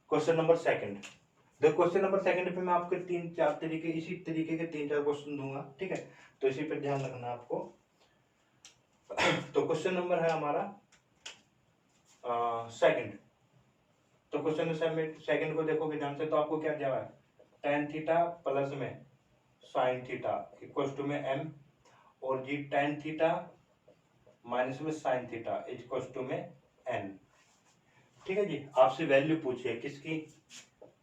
क्वेश्चन नंबर सेकंड, देखो क्वेश्चन नंबर सेकंड पे मैं आपको 3-4 तरीके, इसी तरीके के 3-4 क्वेश्चन दूंगा, ठीक है, तो इसी पे ध्यान रखना आपको। तो क्वेश्चन नंबर है हमारा सेकंड, तो क्वेश्चन सेकंड को देखोगे ध्यान से, तो आपको क्या दिया है टेन थीटा प्लस में साइन थीटा इक्वल टू में एम, और जी टेन थीटा माइनस में साइन थीटा इक्वल टू में एन। ठीक है जी, आपसे वैल्यू पूछिए किसकी,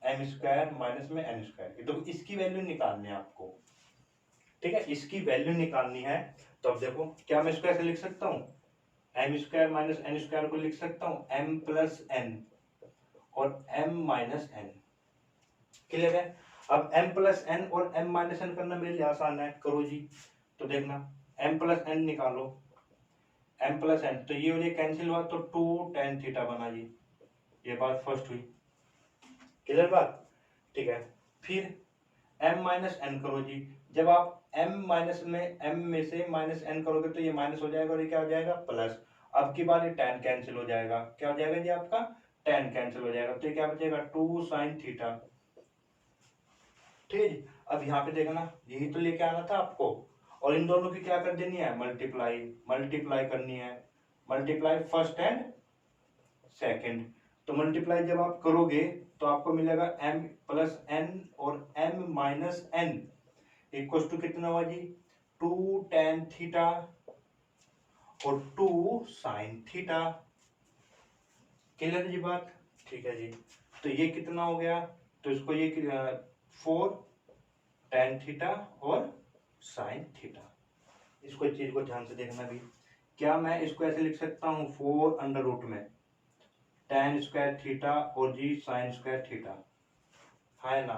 एम स्क्वायर माइनस में एन स्क्वायर, तो इसकी वैल्यू निकालनी है आपको, ठीक है, इसकी वैल्यू निकालनी है। तो अब देखो क्या मैं इसको ऐसे लिख सकता हूँ, M square minus N square को लिख सकता हूँ एम प्लस एन और एम माइनस एन। क्लियर है। अब एम प्लस एन और एम माइनस एन करना मेरे लिए आसान है, करो जी। तो देखना एम प्लस एन निकालो, एम प्लस एन, तो ये और ये कैंसिल हुआ, तो 2 टेन थीटा बना जी, ये बात फर्स्ट हुई। क्लियर बात, ठीक है। फिर m माइनस एन करो जी, जब आप m माइनस में m में से माइनस n करोगे तो ये माइनस हो जाएगा और ये क्या हो जाएगा प्लस, अब की बार ये tan कैंसिल हो जाएगा, क्या हो जाएगा जी आपका tan कैंसिल हो जाएगा, तो ये क्या बचेगा 2 साइन थीटा। ठीक है जी, अब यहाँ पे देखना यही तो लेके आना था आपको, और इन दोनों की क्या कर देनी है मल्टीप्लाई करनी है, मल्टीप्लाई फर्स्ट एंड सेकंड। तो मल्टीप्लाई जब आप करोगे तो आपको मिलेगा m प्लस एन और m minus N equal to कितना हुआ जी 2 टेन थीटा और 2 साइन थीटा। क्लियर जी बात, ठीक है जी। तो ये कितना हो गया, तो इसको ये 4 टेन थीटा और साइन थीटा, इसको चीज को ध्यान से देखना भी, क्या मैं इसको ऐसे लिख सकता हूँ 4 अंडर रूट में टेन स्क्वायर थीटा और जी साइन स्क्वायर थीटा, है ना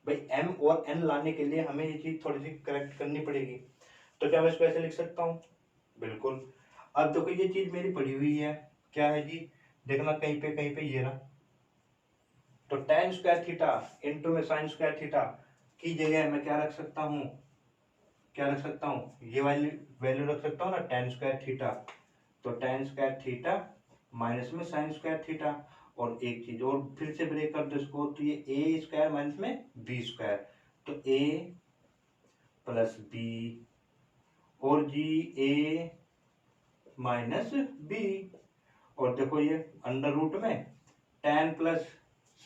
भाई। m और n लाने के लिए हमें ये चीज थोड़ी सी करेक्ट करनी पड़ेगी, तो क्या मैं इसको ऐसे लिख सकता हूँ, बिल्कुल। अब देखो ये चीज मेरी पड़ी हुई है, क्या है जी, देखना कहीं पे ये रहा, तो टेन स्क्वायर थीटा इंटू में साइन स्क्वायर थीटा की जगह मैं क्या रख सकता हूँ, ये वाली वैल्यू रख सकता हूँ ना टेन स्क्वायर थीटा, तो टेन स्क्वायर थीटा माइनस में साइन स्क्वायर थीटा, और एक चीज और फिर से ब्रेक कर दो इसको, तो ये ए स्क्वायर माइनस में बी स्क्वायर, तो ए प्लस बी और जी ए माइनस बी, और देखो ये अंडर रूट में टेन प्लस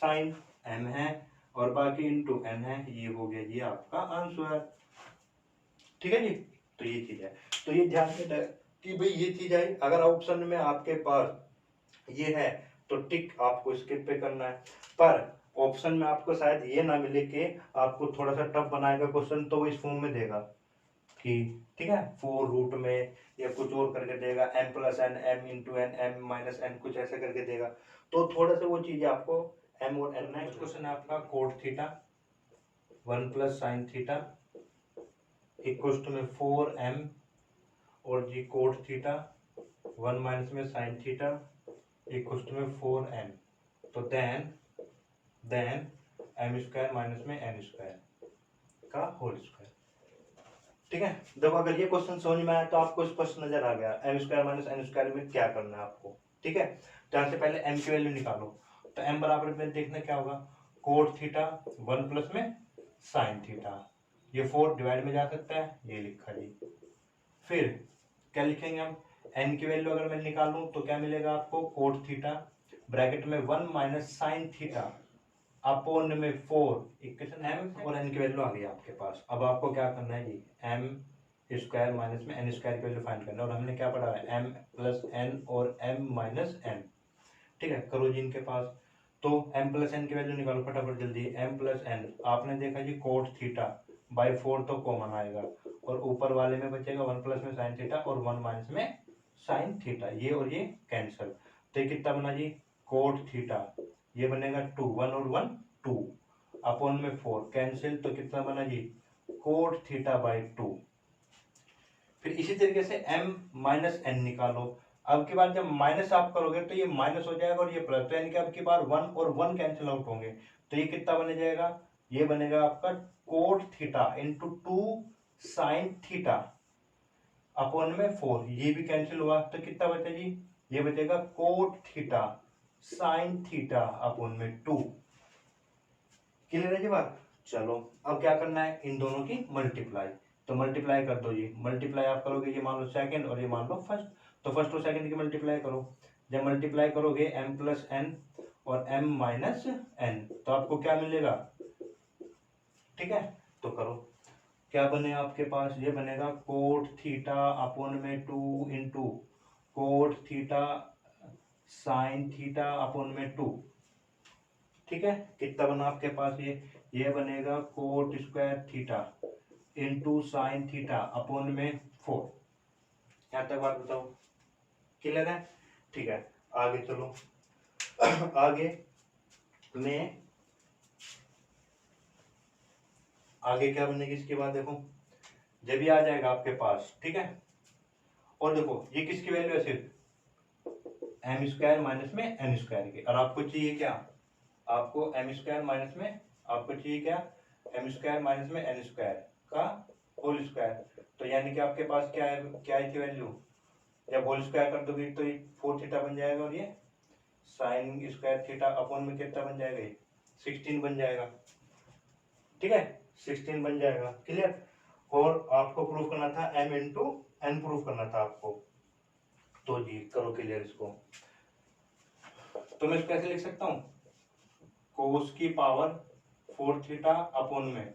साइन एम है और बाकी इंटू एन है, ये हो गया ये आपका आंसर। ठीक है जी, तो ये चीज है, तो ये ध्यान में कि भाई ये चीज है, अगर ऑप्शन में आपके पास ये है तो टिक आपको स्किप पे करना है, पर ऑप्शन में आपको शायद ये ना मिले कि आपको थोड़ा सा टफ बनाएगा क्वेश्चन, तो वो इस फॉर्म में देगा कि ठीक है 4 रूट में या कुछ और करके देगा, m plus N M into N M minus N कुछ ऐसे करके देगा, तो थोड़ा सा वो चीजें आपको m और n। नेक्स्ट क्वेश्चन है आपका cot theta 1 plus sine theta equals to में 4m और जी कोट थीटा 1 माइनस में साइन थीटा इक्वल्स टू में 4m, तो देन m स्क्वायर माइनस में n स्क्वायर का होल स्क्वायर। ठीक है, देखो अगर ये क्वेश्चन समझ में आया तो आपको स्पष्ट नजर आ गया m square minus n square में क्या करना है आपको। ठीक है, तो यहाँ से पहले m की वैल्यू निकालो, तो m बराबर में देखना क्या होगा, कोट थीटा 1 प्लस में साइन थीटा, ये 4 डिवाइड में जा सकता है, ये लिखा जी। फिर क्या लिखेंगे हम, n की वैल्यू अगर मैं निकालूं तो क्या मिलेगा आपको, कोट थीटा ब्रैकेट में 1 माइनस साइन थीटा अपॉन में 4 इक्वेशन m और n की वैल्यू आ गई आपके पास। अब आपको क्या करना है जी, m स्क्वायर माइनस में n स्क्वायर की वैल्यू फाइंड करना है, और हमने क्या पढ़ा है m प्लस n और m माइनस n। ठीक है, करो जी इनके पास, तो m प्लस n की वैल्यू निकालो फटाफट जल्दी। m प्लस n आपने देखा जी कोट थीटा बाई 4 तो कॉमन आएगा, और ऊपर वाले में बचेगा 1 प्लस में साइन थीटा और 1 माइनस में साइन थीटा, ये और ये कैंसिल, तो ये कितना बना जी, कोट थीटा ये बनेगा 2 1 और 1 2 अपॉन में 4 कैंसिल, तो कितना बना जी, कोट थीटा बाई 2। फिर इसी तरीके से m माइनस n निकालो, अब की बार जब माइनस आप करोगे तो ये माइनस हो जाएगा और ये प्लस, तो यानी कि अब की बार 1 और 1 कैंसिल आउट होंगे, तो ये कितना बन जाएगा, ये बनेगा आपका cot theta into 2 sign theta upon में 4, ये भी कैंसिल हुआ, तो कितना बचा जी, ये बचेगा cot theta sine theta upon में 2। क्लियर है जी बात। चलो अब क्या करना है, इन दोनों की मल्टीप्लाई, तो मल्टीप्लाई कर दो जी, मल्टीप्लाई आप करोगे, ये मान लो सेकंड और ये मान लो फर्स्ट, तो फर्स्ट और सेकंड की मल्टीप्लाई करो, जब मल्टीप्लाई करोगे m प्लस n और m माइनस n, तो आपको क्या मिलेगा। ठीक है, तो करो, क्या बने आपके पास, ये बनेगा कोट थीटा अपॉन में 2 into cot theta sine theta upon में 2। ठीक है, कितना बना आपके पास, ये बनेगा coat square theta into sine theta upon में 4। यहाँ तक बात बताओ, क्लियर है। ठीक है, आगे चलो आगे में आगे क्या बनेगी इसके बाद, देखो जब ये आ जाएगा आपके पास, ठीक है, और देखो ये किसकी वैल्यू है, सिर्फ एम स्क्वायर माइनस में एन स्क्वायर की, और आपको चाहिए क्या, आपको एम स्क्वायर माइनस में आपको चाहिए क्या, एम स्क्वायर माइनस में एन स्क्वायर का होल स्क्वायर, तो यानी कि आपके पास क्या है, क्या है थी वैल्यू, जब होल स्क्वायर कर दोगे तो ये 4 थीटा बन जाएगा, और ये साइन स्क्वायर थीटा अपॉन में कितना बन जाएगा, ये 16 बन जाएगा। ठीक है, 16 बन जाएगा, क्लियर। और आपको प्रूफ करना था m इंटू एन प्रूफ करना था आपको, तो जी करो क्लियर इसको। तो मैं इसको कैसे लिख सकता हूँ, कोस की पावर 4 थीटा अपॉन में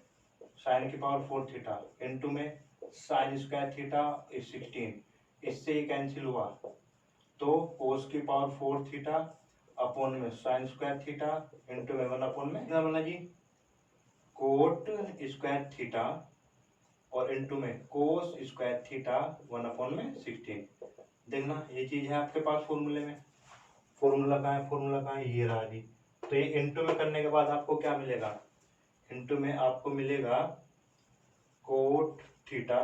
साइन की पावर 4 थीटा इंटू में साइन स्क्वायर थीटा इज 16, इससे ये कैंसिल हुआ, तो कोस की पावर 4 थीटा अपॉन में साइन स्क्वायर थीटा इंटू में 1 अपॉन में कितना बना जी, कोट स्क्वायर थीटा और इंटू में कोस स्क्वायर थीटा 1 अपॉन में 16। देखना ये चीज है आपके पास फॉर्मूले में, फॉर्मूला कहाँ है, ये रहा जी। तो ये इंटू में करने के बाद आपको क्या मिलेगा, इंटू में आपको मिलेगा cot theta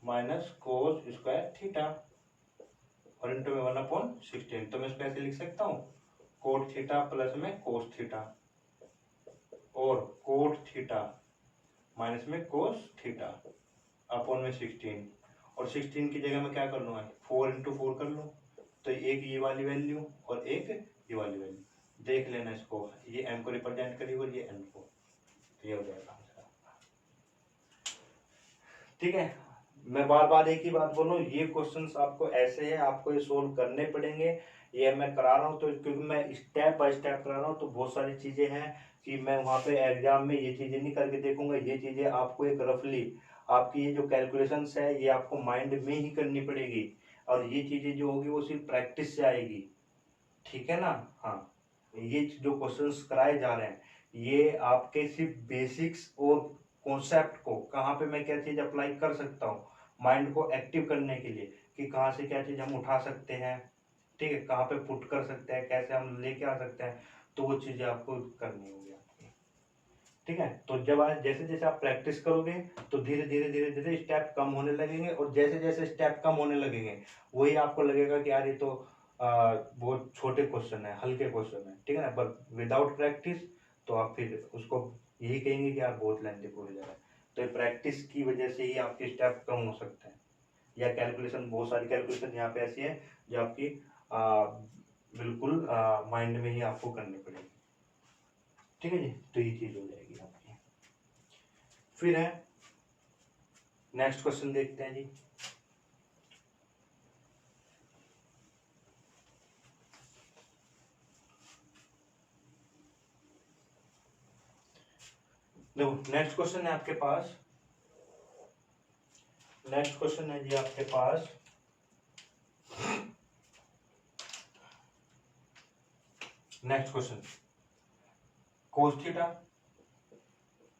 minus cos square theta और इंटू में 1 अपॉन 16। तो मैं इसको ऐसे लिख सकता हूँ, कोट थीटा प्लस में कोस थीटा और कोट थीटा माइनस में कोस थीटा अपॉन में 16, और 16 की जगह में क्या कर लूँ, 4 इंटू 4 कर लूँ, तो एक ये वाली वैल्यू और एक ये वाली वैल्यू, देख लेना इसको, ये m को रिप्रेजेंट करेगी और ये n को, तो ये हो जाएगा आंसर। ठीक है, मैं बार बार एक ही बात बोलूं, ये क्वेश्चंस आपको ऐसे हैं, आपको ये सोल्व करने पड़ेंगे। ये मैं करा रहा हूँ तो क्योंकि मैं स्टेप बाय स्टेप करा रहा हूँ, तो बहुत सारी चीजें हैं कि मैं वहाँ पे एग्जाम में ये चीजें नहीं करके देखूंगा, ये चीजें आपको एक रफली आपकी ये जो कैलकुलेशंस है ये आपको माइंड में ही करनी पड़ेगी, और ये चीजें जो होगी वो सिर्फ प्रैक्टिस से आएगी। ठीक है ना। हाँ, ये जो क्वेश्चंस कराए जा रहे हैं ये आपके सिर्फ बेसिक्स और कॉन्सेप्ट को कहाँ पे मैं क्या चीज अप्लाई कर सकता हूँ, माइंड को एक्टिव करने के लिए, कि कहाँ से क्या चीज हम उठा सकते हैं, ठीक है, कहाँ पे पुट कर सकते हैं, कैसे हम लेके आ सकते हैं, तो वो चीजें आपको करनी होगी आपकी। ठीक है, तो जब आज जैसे जैसे आप प्रैक्टिस करोगे तो धीरे धीरे धीरे धीरे स्टेप कम होने लगेंगे, और जैसे जैसे स्टेप कम होने लगेंगे वही आपको लगेगा कि यार ये तो बहुत छोटे क्वेश्चन है, हल्के क्वेश्चन है, ठीक है ना। पर विदाउट प्रैक्टिस तो आप फिर उसको यही कहेंगे कि यार बहुत लेंथी हो जा रहा है। तो ये प्रैक्टिस की वजह से ही आपके स्टेप कम हो सकते हैं, या कैलकुलेशन, बहुत सारी कैलकुलेशन यहाँ पे ऐसी है जो आपकी बिल्कुल माइंड में ही आपको करनी पड़ेगी। ठीक है जी, तो ये चीज हो जाएगी आपकी। फिर है नेक्स्ट क्वेश्चन, देखते हैं जी। देखो नेक्स्ट क्वेश्चन है आपके पास, नेक्स्ट क्वेश्चन है जी आपके पास, next question, cos theta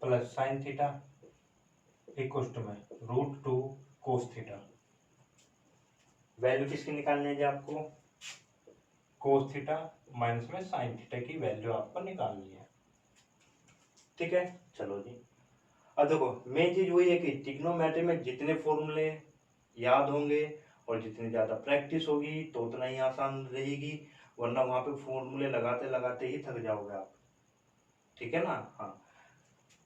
plus sine theta equal to में √2 कोस थीटा। वैल्यू किसकी निकालनी है जी आपको, कोस थीटा माइनस में साइन थीटा की वैल्यू आपको निकालनी है। ठीक है, चलो जी। अब देखो मेन चीज वही है कि ट्रिग्नोमेट्री में जितने फॉर्मूले याद होंगे और जितनी ज्यादा प्रैक्टिस होगी तो उतना ही आसान रहेगी, वरना वहां पे फॉर्मूले लगाते लगाते ही थक जाओगे आप। ठीक है ना। हाँ,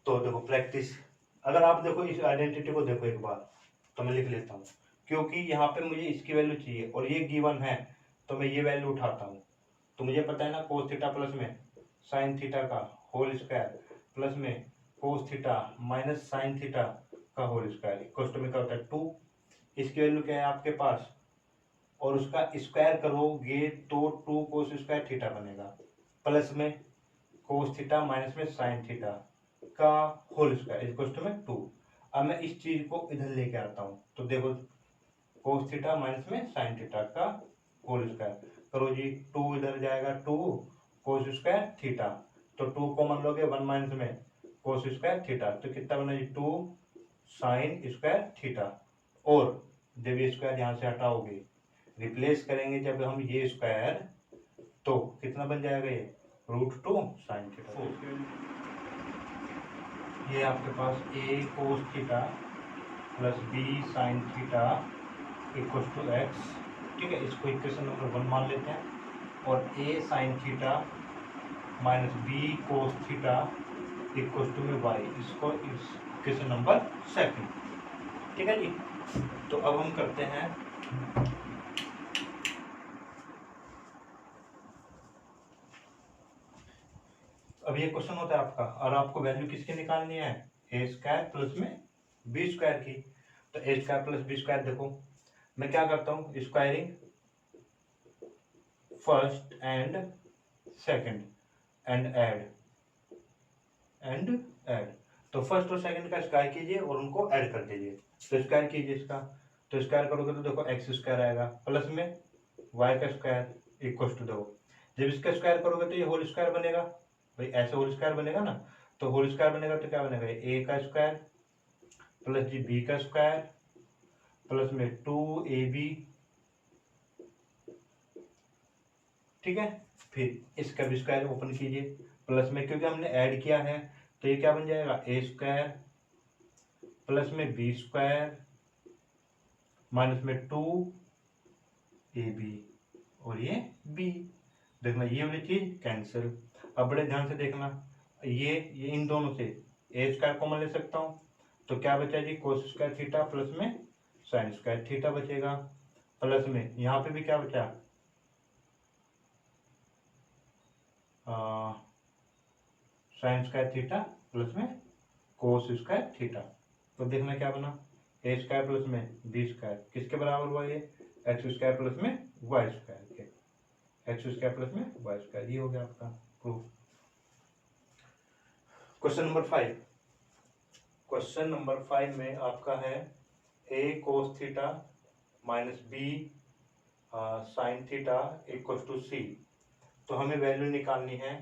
तो देखो प्रैक्टिस, अगर आप देखो इस आइडेंटिटी को देखो एक बार, तो मैं लिख लेता हूँ, क्योंकि यहाँ पे मुझे इसकी वैल्यू चाहिए और ये गिवन है, तो मैं ये वैल्यू उठाता हूँ। तो मुझे पता है ना कोस थीटा प्लस में साइन थीटा का होल स्क्वायर प्लस में cos theta minus sign theta का होल स्क्वायर इक्वल टू में क्या होता है 2। इसकी वैल्यू क्या है आपके पास, और उसका स्क्वायर करोगे तो 2 कोस स्क्वायर थीटा बनेगा, प्लस में कोस थीटा माइनस में साइन थीटा का होल स्क्वायर इक्वल टू में 2। अब मैं इस चीज को इधर लेके आता हूँ, तो देखो कोस थीटा माइनस में साइन थीटा का होल स्क्वायर करो जी, 2 इधर जाएगा 2 कोस स्क्वायर थीटा, तो 2 कॉमन लोगे 1 माइनस में कोस स्क्वायर थीटा, तो कितना बना जी 2 साइन स्क्वायर थीटा, और जब ये स्क्वायर यहाँ से हटाओगे रिप्लेस करेंगे जब हम ये स्क्वायर, तो कितना बन जाएगा ये √2 साइन थीटा। ये आपके पास a cos theta plus b sine theta equal to x। ठीक है, इसको इक्वेशन नंबर 1 मान लेते हैं, और a sine theta minus b cos theta equal to में y, इसको इक्वेशन नंबर 2। ठीक है जी, तो अब हम करते हैं अब ये क्वेश्चन होता है आपका, और आपको वैल्यू किसकी निकालनी है, ए स्क्वायर प्लस में बी स्क्वायर की। तो ए स्क्वायर प्लस बी स्क्वायर, देखो मैं क्या करता हूँ, squaring first and second and add, तो फर्स्ट और सेकंड का स्क्वायर कीजिए और उनको ऐड कर दीजिए। तो स्क्वायर कीजिए इसका, तो स्क्वायर करोगे तो देखो एक्स स्क्वायर आएगा प्लस में वाई का स्क्वायर इक्वल टू, देखो जब इसका स्क्वायर करोगे तो ये होल स्क्वायर बनेगा, भाई ऐसे होल स्क्वायर बनेगा ना, तो होल स्क्वायर बनेगा तो क्या बनेगा, ए का स्क्वायर प्लस जी बी का स्क्वायर प्लस में 2ab। ठीक है, फिर इसका भी स्क्वायर ओपन कीजिए प्लस में, क्योंकि हमने ऐड किया है तो ये क्या बन जाएगा ए स्क्वायर प्लस में बी स्क्वायर माइनस में 2ab, और ये b। देखना ये वाली चीज कैंसिल। अब बड़े ध्यान से देखना, ये इन दोनों से ए स्क्वायर कॉमन ले सकता हूँ, तो क्या बचा जी कोस स्क्वायर थीटा प्लस में साइन स्क्वायर थीटा बचेगा, प्लस में यहाँ पे भी क्या बचा, साइन स्क्वायर थीटा प्लस में कोस स्क्वायर थीटा। तो देखना क्या बना, ए स्क्वायर प्लस में बी स्क्वायर किसके बराबर हुआ, ये एक्स स्क्वायर प्लस में वाई स्क्वायर के, एक्स स्क्वायर प्लस में वाई स्क्वायर, ये हो गया आपका proof. Question number 5, question number 5 में आपका है A cos theta minus B sine theta equal to C. तो हमें वैल्यू निकालनी है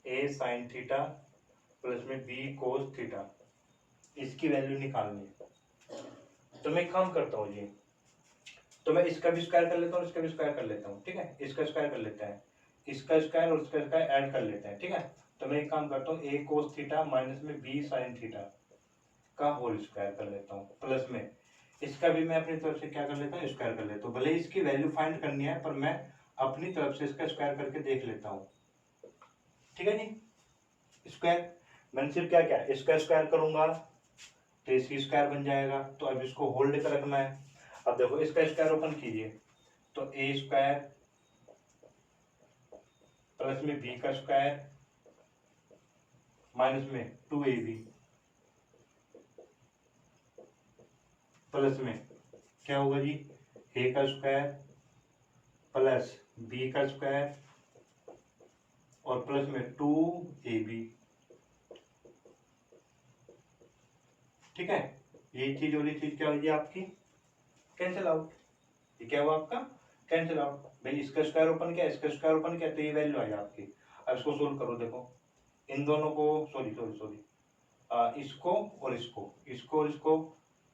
ए साइन थीटा प्लस में बी कोस थीटा, इसकी वैल्यू निकालनी है। तो मैं काम करता हूँ जी, तो मैं इसका भी स्क्वायर कर लेता हूँ, इसका भी स्क्वायर कर लेता हूँ, ठीक है, इसका स्क्वायर कर लेते हैं, इसका स्क्वायर और इसका स्क्वायर ऐड कर लेते हैं, ठीक है। तो मैं एक काम करता हूँ, ए कोस थीटा माइनस में बी साइन थीटा का होल स्क्वायर कर लेता हूँ, प्लस में इसका भी मैं अपनी तरफ से क्या कर लेता हूँ, स्क्वायर कर लेता हूँ। भले इसकी वैल्यू फाइंड करनी है, पर मैं अपनी तरफ से इसका स्क्वायर करके देख लेता हूँ, ठीक है जी। स्क्वायर मैंने सिर्फ क्या क्या इसका स्क्वायर करूंगा तो इसकी स्क्वायर बन जाएगा। तो अब इसको होल्ड कर रखना है। अब देखो इसका स्क्वायर ओपन कीजिए, तो ए स्क्वायर प्लस में बी का स्क्वायर माइनस में 2ab प्लस में क्या होगा जी, ए का स्क्वायर प्लस बी का स्क्वायर और प्लस में 2ab, ठीक है। ये चीज वाली चीज क्या होगी आपकी, कैंसिल आउट। ये क्या हुआ आपका, कैंसिल आउट। भाई इसका स्क्वायर ओपन किया, इसका स्क्वायर ओपन किया, तो ये वैल्यू आई आपकी। अब इसको सोल्व करो, देखो इन दोनों को इसको और इसको और इसको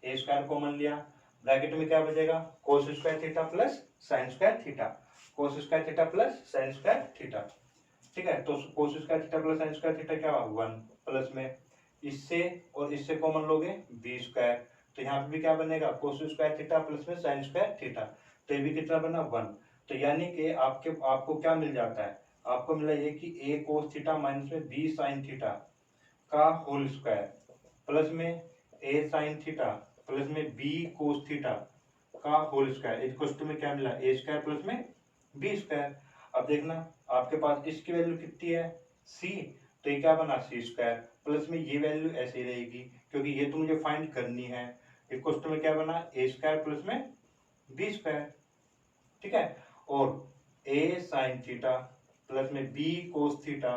ए स्क्वायर कॉमन लिया, ब्रैकेट में क्या बचेगा, कोस square theta plus sign square theta, cos square theta plus sign square theta, ठीक है। तो कोस square theta plus sign square theta क्या हुआ 1, प्लस में इससे और इससे कॉमन लोगे बी स्क्वायर, तो यहाँ पे भी क्या बनेगा, कोस स्क्वायर थीटा प्लस में साइन स्क्वायर थीटा, तो ये भी कितना बना 1। तो यानी कि आपको क्या मिल जाता है, आपको मिला ये कि ए कोस थीटा माइनस में बी साइन थीटा का होल स्क्वायर प्लस में ए साइन थीटा प्लस में बी कोस थीटा का होल स्क्वायर इक्वल टू में क्या मिला, ए स्क्वायर प्लस में बी स्क्वायर। अब देखना आपके पास इसकी वैल्यू कितनी है सी, तो ये क्या बना सी स्क्वायर प्लस में ये वैल्यू ऐसे रहेगी क्योंकि ये तो मुझे फाइंड करनी है, इक्वल टू में क्या बना ए स्क्वायर प्लस में बी स्क्वायर, ठीक है। और ए साइन थीटा प्लस में बी कोस थीटा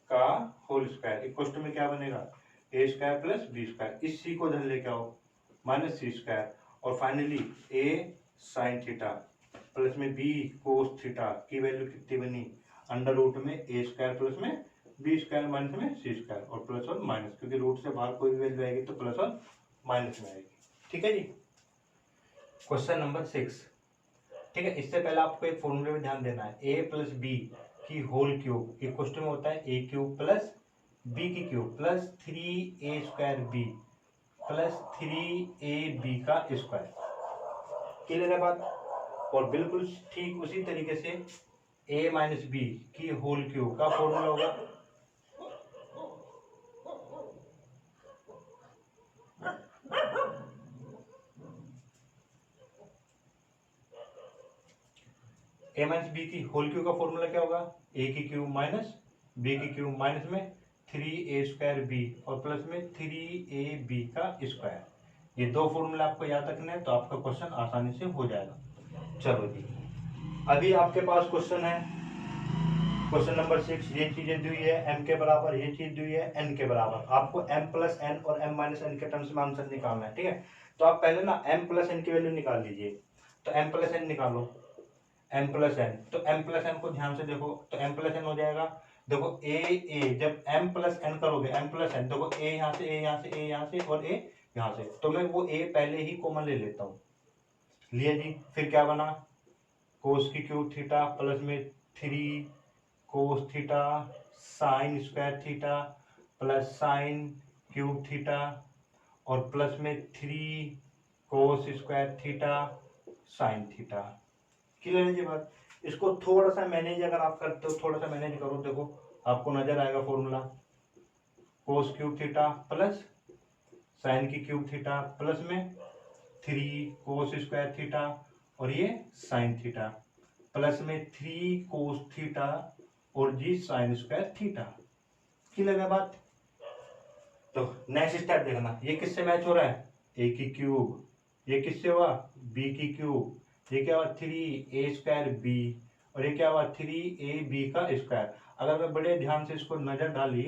का होल स्क्वायर इक्वल टू में क्या बनेगा, ए स्क्वायर प्लस बी स्क्वायर, इस सी को इधर लेके आओ माइनस सी स्क्वायर, और फाइनली ए साइन थीटा प्लस में बी कोस थीटा की वैल्यू कितनी बनी, अंडर रूट में ए स्क्वायर प्लस में बी स्क्वायर माइनस में सी स्क्वायर, और प्लस और माइनस, क्योंकि रूट से बाहर कोई भी वैल्यू आएगी तो प्लस और माइनस में आएगी, ठीक है जी। क्वेश्चन नंबर 6, ठीक है। इससे पहले आपको एक फॉर्मूले में ध्यान देना है, ए प्लस बी की होल क्यूब इक्वल टू में होता है ए क्यूब प्लस बी की cube plus 3a square b plus 3ab का स्क्वायर, क्लियर है बात। और बिल्कुल ठीक उसी तरीके से a माइनस बी की होल क्यूब का फॉर्मूला होगा a माइनस बी की होल क्यूब का फॉर्मूला क्या होगा, a की क्यूब माइनस b की क्यूब माइनस में 3a स्क्वायर बी और प्लस में 3ab का स्क्वायर। ये दो फॉर्मूला आपको याद रखना है तो आपका क्वेश्चन आसानी से हो जाएगा। चलो जी, अभी आपके पास क्वेश्चन है, क्वेश्चन नंबर 6, ये चीजें दी हुई है m के बराबर, ये चीज दी हुई है n के बराबर, आपको m प्लस n और m माइनस n के टर्म्स में आंसर निकालना है, ठीक है। तो आप पहले ना m प्लस n की वैल्यू निकाल लीजिए, तो m प्लस n निकालो, m प्लस n, तो m प्लस n को ध्यान से देखो, तो m प्लस n हो जाएगा, देखो a जब m प्लस n करोगे, m प्लस n देखो a यहाँ से, a यहाँ से, a यहाँ से और a यहाँ से, तो मैं वो a पहले ही कॉमन ले लेता हूँ, लिया जी। फिर क्या बना, कोस की क्यूब थीटा प्लस में 3 cos theta sine square theta plus sine cube theta और प्लस में 3 कोस square theta sine theta, clear है जी बात। इसको थोड़ा सा मैनेज अगर आप करते हो, थोड़ा सा मैनेज करो, देखो आपको नजर आएगा formula, cos cube theta plus sign की क्यूब थीटा प्लस में 3 कोस स्क्वायर थीटा और ये साइन थीटा प्लस में 3 कोस थीटा और जी साइन स्क्वायर थीटा। क्लियर है बात? तो नेक्स्ट स्टेप देखना, ये किससे मैच हो रहा है? ए की क्यूब, ये किससे हुआ? बी की क्यूब, ये क्या हुआ? 3 a स्क्वायर बी, और ये क्या हुआ? 3ab का स्क्वायर। अगर मैं बड़े ध्यान से इसको नजर डाली,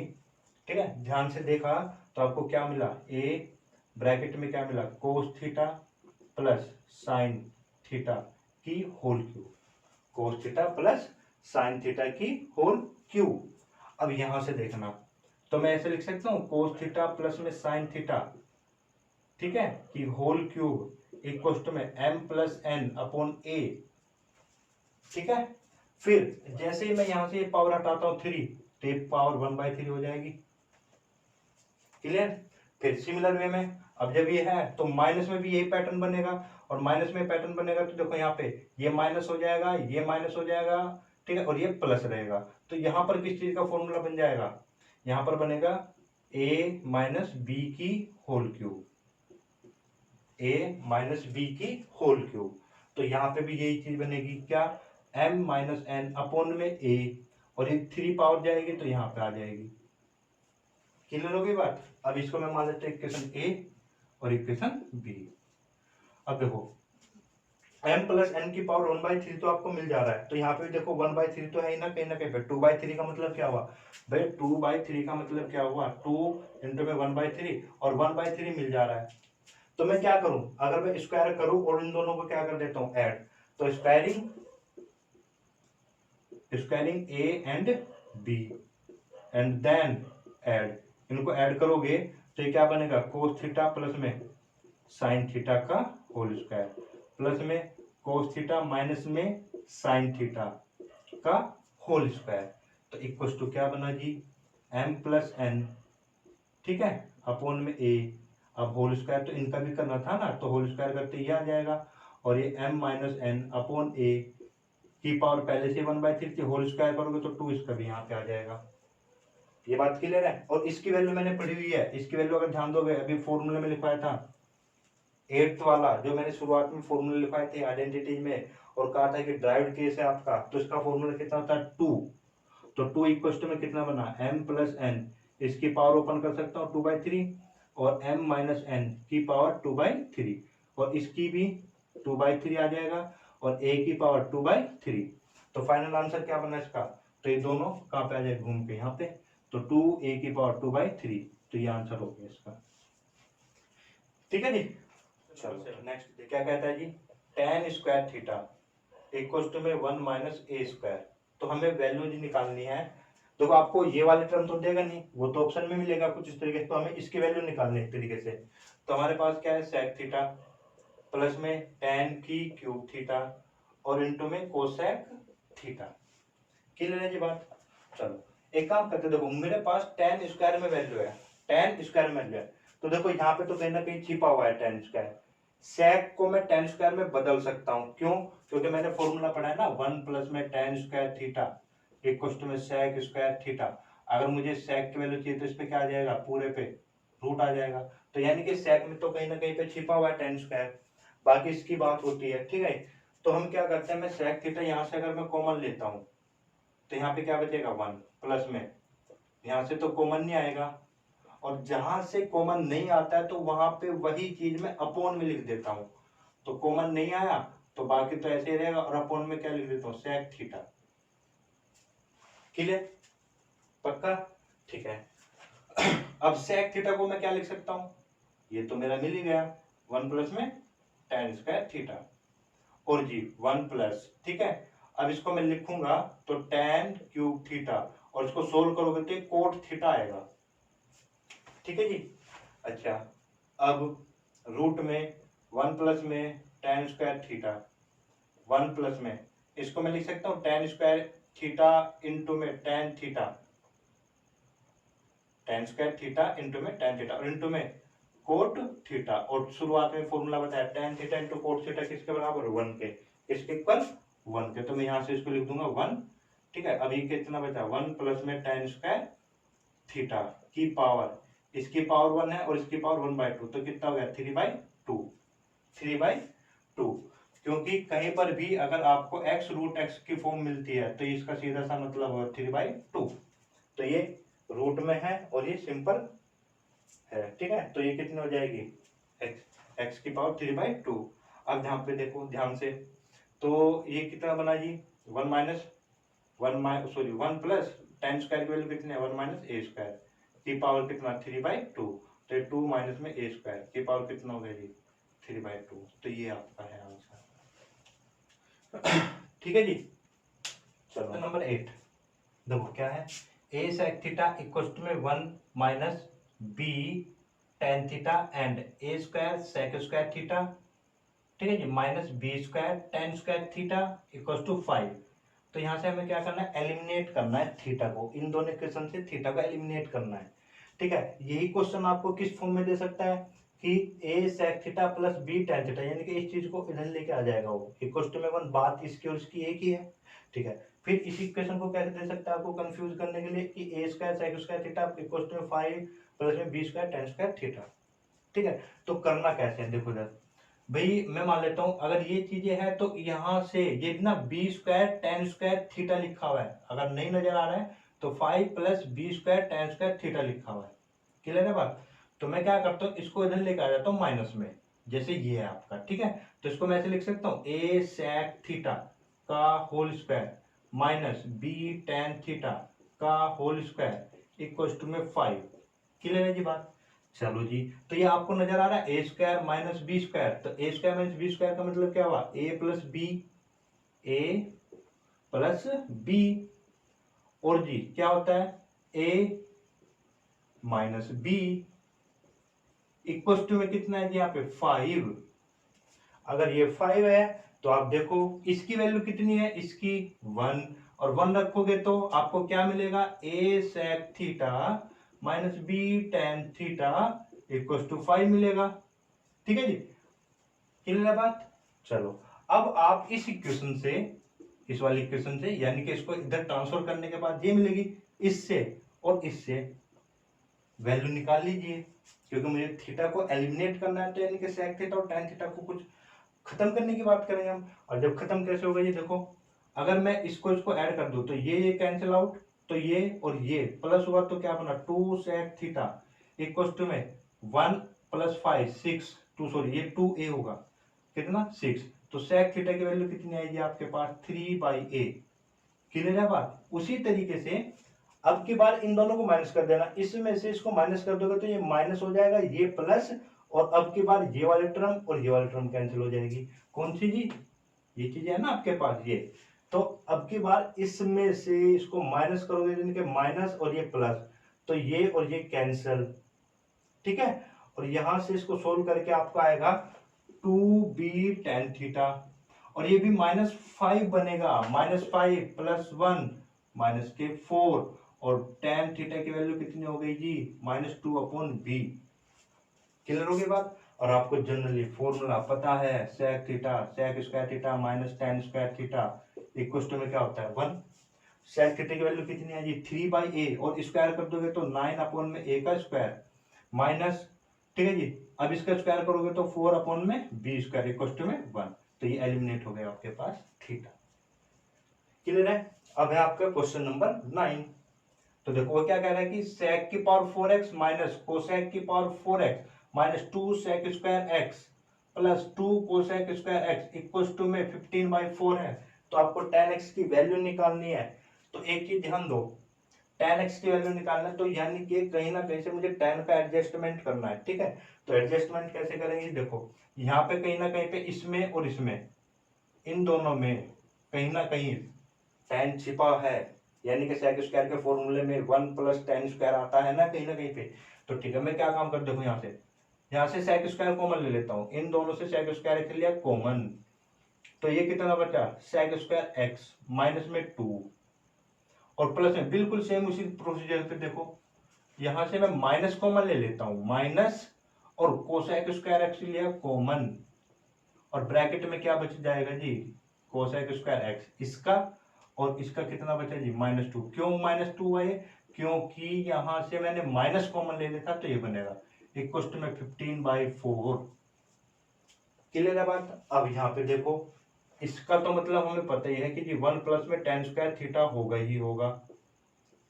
ठीक है, ध्यान से देखा, तो आपको क्या मिला? ए ब्रैकेट में क्या मिला? Cos theta plus sine theta की whole cube, cos theta plus sine theta की होल क्यूब। अब यहां से देखना, तो मैं ऐसे लिख सकता हूं कोस थीटा प्लस में साइन थीटा, ठीक है, कि होल क्यूब इक्वल टू में m प्लस एन अपॉन ए। ठीक है, फिर जैसे ही मैं यहां से पावर हटाता हूं 3, तो ये पावर 1/3 हो जाएगी। क्लियर? फिर सिमिलर वे में अब जब ये है तो माइनस में भी यही पैटर्न बनेगा, और माइनस में पैटर्न बनेगा तो देखो यहाँ पे ये माइनस हो जाएगा, ये माइनस हो जाएगा, ठीक है, और ये प्लस रहेगा। तो यहाँ पर किस चीज का फॉर्मूला बन जाएगा? यहाँ पर बनेगा a माइनस बी की whole cube, a minus b की होल क्यूब। तो यहाँ पे भी यही चीज बनेगी, क्या? m माइनस एन अपॉन में a, और ये 3 पावर जाएगी तो यहाँ पे आ जाएगी। क्लियर हो गई बात? अब इसको मैं मान लेते हैं इक्वेशन ए और इक्वेशन बी। अब देखो m प्लस एन की पावर 1/3 तो आपको मिल जा रहा है, तो यहाँ पे देखो 1/3 तो है ही ना कहीं पे। 2/3 का मतलब क्या हुआ भाई? 2/3 का मतलब क्या हुआ? 2 इंटू में 1/3, और 1/3 मिल जा रहा है। तो मैं क्या करूं? अगर मैं स्क्वायर करूं और इन दोनों को क्या कर देता हूं? ऐड। तो squaring a and b and then add, इनको ऐड करोगे तो ये क्या बनेगा? कोस थीटा प्लस में साइन थीटा का होल स्क्वायर प्लस में कोस थीटा माइनस में साइन थीटा का होल स्क्वायर, तो इक्वल टू क्या बना जी? m प्लस एन, ठीक है, अपॉन में a। अब होल स्क्वायर तो इनका भी करना था ना, तो होल स्क्वायर करते ये आ जाएगा, और ये m minus n upon a की पावर पहले से 1/3 थी, होल स्क्वायर करोगे तो 2 इसका भी यहाँ पे आ जाएगा। ये बात क्लियर है? और इसकी वैल्यू मैंने पढ़ी हुई है, इसकी वैल्यू अगर ध्यान दोगे अभी फॉर्मूले में लिखवाया था 8th वाला, जो मैंने शुरुआत में फॉर्मूले लिखवाए थे आइडेंटिटीज में, और कहा था कि ड्राइव्ड केस है आपका, तो इसका फॉर्मूला कितना होता है? 2। तो 2 इक्वल टू में कितना बना? m प्लस एन, इसकी पावर ओपन कर सकता हूँ 2/3, और m माइनस एन की पावर 2/3, और इसकी भी 2/3 आ जाएगा, और a की पावर 2/3। तो फाइनल आंसर क्या बना इसका? तो ये दोनों कहाँ पे आ जाए? घूम के यहाँ पे, तो 2a की पावर 2/3, तो ये आंसर हो गया इसका। ठीक है जी, चलो नेक्स्ट क्या कहता है जी? tan square theta equal to में 1 माइनस ए स्क्वायर। तो हमें वैल्यू जी निकालनी है। देखो आपको ये वाले टर्म तो देगा नहीं, वो तो ऑप्शन में मिलेगा कुछ इस तरीके से, तो हमें इसकी वैल्यू निकालनी है एक तरीके से। तो हमारे पास क्या है? सेक थीटा प्लस में tan की क्यूब थीटा और इंटू में कोसेक थीटा। क्लियर है जी बात? चलो एक काम करते, देखो मेरे पास tan स्क्वायर में वैल्यू है, tan स्क्वायर में वैल्यू है, तो देखो यहाँ पे तो कहीं ना कहीं छिपा हुआ है tan स्क्वायर। सेक को मैं tan स्क्वायर में बदल सकता हूँ, क्यों? क्योंकि मैंने फॉर्मूला पढ़ा है ना, 1 प्लस में tan square theta equal to में सेक स्क्वायर थीटा। अगर मुझे सेक की वैल्यू चाहिए तो इस पे क्या आ जाएगा? पूरे पे रूट आ जाएगा। तो यानी कि सेक में तो कहीं ना कहीं पे छिपा हुआ है tan स्क्वायर, बाकी इसकी बात होती है। ठीक है, तो हम क्या करते हैं, मैं सेक थीटा यहाँ से अगर मैं कॉमन लेता हूँ तो यहाँ पे क्या बचेगा? 1 प्लस में, यहाँ से तो कॉमन नहीं आएगा, और जहां से कॉमन नहीं आता है तो वहां पे वही चीज मैं अपॉन में लिख देता हूं। तो कॉमन नहीं आया तो बाकी तो ऐसे ही रहेगा, और अपॉन में क्या लिख देता हूं? Sec theta. क्लियर? पक्का? ठीक है। अब सेक थीटा को मैं क्या लिख सकता हूं? ये तो मेरा मिल ही गया, 1 प्लस में tan स्क्वायर थीटा, और जी 1 प्लस, ठीक है। अब इसको मैं लिखूंगा तो tan क्यूब थीटा, और इसको सोल्व करोगे तो कोट थीटा आएगा। ठीक है जी। अच्छा, अब रूट में 1 प्लस में tan स्क्वायर थीटा, 1 प्लस में इसको मैं लिख सकता हूँ tan स्क्वायर थीटा इंटू में tan theta, tan square theta into में tan थीटा, और इंटू में कोट थीटा। और शुरुआत में फॉर्मूला बताया tan theta into cot theta किसके बराबर? 1 के। किसके इक्वल? 1 के। तो मैं यहाँ से इसको लिख दूंगा 1। ठीक है, अभी कितना बचा? 1 प्लस में tan स्क्वायर थीटा की पावर, इसकी पावर 1 है और इसकी पावर 1/2, तो कितना हो गया? 3/2। 3/2, क्योंकि कहीं पर भी अगर आपको x रूट x की फॉर्म मिलती है तो इसका सीधा सा मतलब होगा 3/2। तो ये रूट में है और ये सिंपल है, ठीक है। तो ये कितनी हो जाएगी x की पावर 3/2। अब यहाँ पे देखो ध्यान से, तो ये कितना बना जी, 1 प्लस tan स्क्वायर की वैल्यू कितनी है, 1 माइनस ए स्क्वायर की पावर कितना 3/2। तो 2 माइनस में ए स्क्वायर की पावर कितना हो गया जी 3/2। तो ये आपका है आंसर, ठीक है जी। चलो नंबर 8 देखो क्या है, A sec theta equal to में 1 minus B tan theta and A square sec square theta, ठीक है जी, minus B square tan square theta equal to 5। तो यहाँ से हमें क्या करना है, एलिमिनेट करना है थीटा को, इन दोनों इक्वेशन से थीटा को एलिमिनेट करना है, ठीक है। यही क्वेश्चन आपको किस फॉर्म में दे सकता है कि a sec theta plus b tan theta, यानी कि इस चीज को इधर लेके आ जाएगा वो इक्वल टू में 1, बात इसकी और इसकी एक ही है, ठीक है। फिर इस इक्वेशन को कैसे दे सकता है आपको कंफ्यूज करने के लिए कि a square sec square theta equal to में 5 प्लस में b square tan square theta, ठीक है। तो करना कैसे है देखो इधर, भाई मैं मान लेता हूं अगर ये चीजें हैं तो यहां से ये ना b square tan square theta लिखा हुआ है, अगर नहीं नजर आ रहा है तो 5 plus B square tan square theta लिखा हुआ है, क्लियर है बात। तो मैं क्या करता हूँ, इसको इधर लेकर आ जाता हूँ माइनस में, जैसे ये है आपका, ठीक है। तो इसको मैं ऐसे लिख सकता हूँ a sec थीटा का whole square minus b tan theta का होल स्क्वायर इक्वल टू में 5, क्लियर है जी बात। चलो जी, तो ये आपको नजर आ रहा है ए स्क्वायर माइनस बी स्क्वायर, तो ए स्क्वायर माइनस बी स्क्वायर का मतलब क्या हुआ, ए प्लस बी, ए प्लस बी, और जी क्या होता है ए माइनस बी इक्वल टू में कितना है जी यहाँ पे 5। अगर ये 5 है तो आप देखो इसकी वैल्यू कितनी है, इसकी 1, और 1 रखोगे तो आपको क्या मिलेगा, a sec theta minus B tan theta equal to 5 मिलेगा, ठीक है जी, क्लियर है बात। चलो अब आप इस इक्वेशन से, इस वाली इक्वेशन से, यानी कि इसको इधर ट्रांसफर करने के बाद ये मिलेगी, इससे और इससे वैल्यू निकाल लीजिए, क्योंकि मुझे थीटा को एलिमिनेट करना है, तो यानी कि sec थीटा और tan थीटा को कुछ खत्म करने की बात करेंगे हम। और जब खत्म कैसे होगा ये देखो, अगर मैं इसको ऐड कर दूं तो ये कैंसिल आउट, तो ये और ये प्लस हुआ तो क्या बना 2 sec थीटा इक्वल टू में 1 प्लस 5 6, ये 2a होगा, कितना 6। तो sec थीटा की वैल्यू कितनी आएगी आपके पास 3/a, क्लियर है बात। उसी तरीके से अब की बार इन दोनों को माइनस कर देना, इसमें से इसको माइनस कर दोगे तो ये माइनस हो जाएगा, ये प्लस, और अब की बार ये वाले टर्म और ये वाले टर्म कैंसिल हो जाएगी, कौन सी जी, ये चीज है ना आपके पास ये। तो अब की बार इसमें से इसको माइनस करोगे, यानी माइनस और ये प्लस, तो ये और ये कैंसिल, ठीक है। और यहां से इसको सोल्व करके आपको आएगा 2b tan थीटा, और ये भी -5 बनेगा, -5 प्लस 1 माइनस के 4, और tan थीटा की वैल्यू कितनी हो गई जी -2/b, क्लियर हो गई बात। और आपको जनरली फॉर्मूला पता है, sec theta sec square theta minus tan square theta equal to में क्या होता है 1। sec थीटा की वैल्यू कितनी है जी 3/a, और स्क्वायर कर दोगे तो 9/a का स्क्वायर माइनस, ठीक है जी, अब इसका स्क्वायर करोगे तो 4/b स्क्वायर इक्वल टू में 1। तो ये एलिमिनेट हो गया आपके पास थीटा, क्लियर है। अब है आपका क्वेश्चन नंबर 9। तो देखो वो क्या कह रहा है कि sec की पावर 4x माइनस कोसेक की power 4x minus 2 sec square x plus 2 cosec square x equal to में 15/4 है। तो आपको tan x की वैल्यू निकालनी है। तो एक चीज ध्यान दो, tan x की वैल्यू निकालना है तो यानी कि कहीं ना कहीं से मुझे tan का एडजस्टमेंट करना है, ठीक है। तो एडजस्टमेंट कैसे करेंगे, देखो यहाँ पे कहीं ना कहीं पे इसमें और इसमें, इन दोनों में कहीं ना कहीं tan छिपा है, यानी कि sec स्क्वायर के फॉर्मूले में 1 प्लस tan स्क्वायर आता है ना कहीं पे। तो ठीक है, मैं क्या काम कर देखो यहाँ से sec स्क्वायर कॉमन ले लेता हूँ, इन दोनों से sec स्क्वायर लिया कॉमन, तो ये कितना बचा sec स्क्वायर x माइनस में 2, और प्लस में बिल्कुल सेम उसी प्रोसीजर पे देखो, यहां से मैं माइनस कॉमन ले लेता हूं, माइनस, और कोसेक स्क्वायर x लिया कॉमन, और ब्रैकेट में क्या बच जाएगा जी कोसेक स्क्वायर x, इसका और इसका कितना बचा जी -2। क्यों -2 है, क्योंकि यहां से मैंने माइनस कॉमन ले लेता तो ये बनेगा इक्वल टू में 15/4, क्लियर है बात। अब यहाँ पे देखो, इसका तो मतलब हमें पता ही है कि जी 1 प्लस में tan स्क्वायर थीटा होगा ही होगा।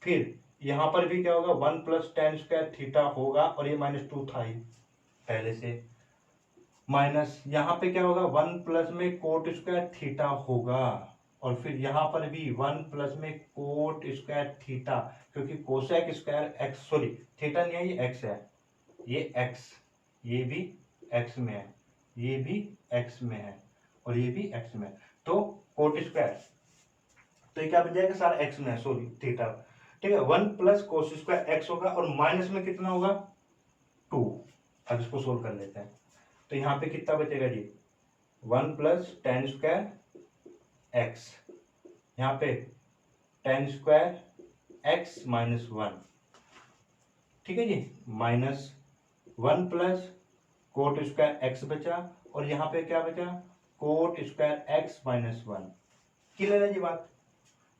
फिर यहाँ पर भी क्या होगा, 1 प्लस tan स्क्वायर थीटा होगा, और ये -2 था ही पहले से। माइनस यहाँ पे क्या होगा, 1 प्लस में कोट स्क्वायर थीटा होगा, और फिर यहाँ पर भी 1 प्लस में कोट स्क्वायर थीटा, क्योंकि cosec square x, sorry theta नहीं है, ये एक्स है, ये एक्स, ये भी एक्स में है, ये भी एक्स में है, और ये भी एक्स में है। तो कोट स्क्वायर, तो ये क्या बन जाएगा, सारा एक्स में है, सॉरी थीटा। ठीक है, 1 प्लस कोस स्क्वायर एक्स होगा, और माइनस में कितना होगा, 2। अब इसको सोल्व कर लेते हैं। तो यहाँ पे कितना बचेगा जी, 1 प्लस tan स्क्वायर एक्स, यहाँ पे tan स्क्वायर एक्स माइनस 1, ठीक है जी, माइनस 1 प्लस कोट स्क्वायर एक्स बचा, और यहाँ पे क्या बचा, cot square X minus 1। Clear है जी बात।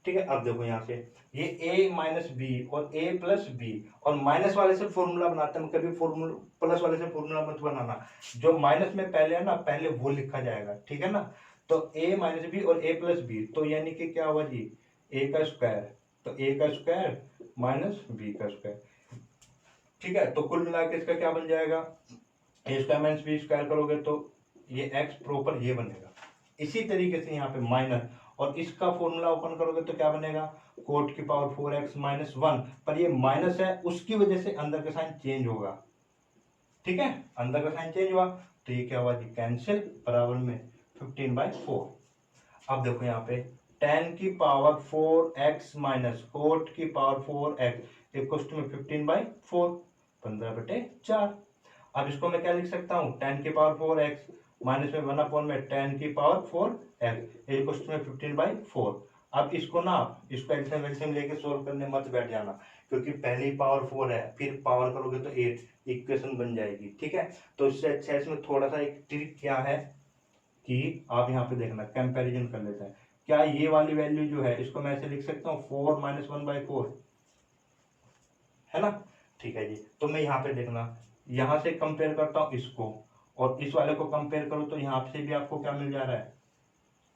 ठीक है, अब देखो यहाँ से ये a माइनस बी और a प्लस बी, और माइनस वाले से फॉर्मूला बनाते हैं, कभी फॉर्मूला प्लस वाले से फॉर्मूला मत बनाना, जो माइनस में पहले है ना, पहले वो लिखा जाएगा, ठीक है ना। तो a माइनस बी और a प्लस बी, तो यानी कि क्या हुआ जी, a का स्क्वायर, तो a का स्क्वायर माइनस b का स्क्वायर। ठीक है, तो कुल मिला के इसका क्या बन जाएगा, a square minus B square करोगे तो ये x प्रॉपर ये बनेगा। इसी तरीके से यहाँ पे माइनस, और इसका फॉर्मूला ओपन करोगे तो क्या बनेगा, कोट की पावर 4x माइनस 1, पर ये माइनस है, उसकी वजह से अंदर का साइन चेंज होगा। ठीक है, अंदर का साइन चेंज हुआ, तो ये क्या हुआ जी, कैंसिल, बराबर में 15/4। अब देखो यहाँ पे tan की पावर 4x माइनस कोट की पावर 4x इक्वल टू में 15/4, 15/4। अब इसको मैं क्या लिख सकता हूँ, tan की पावर 4x माइनस में 1 में tan की पावर 4x इक्वल टू में 15/4। अब इसको ना, इसको एल्सियम वेल्सियम लेके सोल्व करने मत बैठ जाना, क्योंकि पहले ही पावर 4 है, फिर पावर करोगे तो 8, इक्वेशन बन जाएगी। ठीक है, तो इससे अच्छा इसमें थोड़ा सा एक ट्रिक क्या है कि आप यहाँ पे देखना, कंपैरिजन कर लेते हैं। क्या ये वाली वैल्यू जो है, इसको मैं ऐसे लिख सकता हूँ 4 माइनस 1/4, है ना। ठीक है जी, तो मैं यहाँ पे देखना, यहाँ से कंपेयर करता हूँ इसको, और इस वाले को कंपेयर करो तो यहाँ से भी आपको क्या मिल जा रहा है,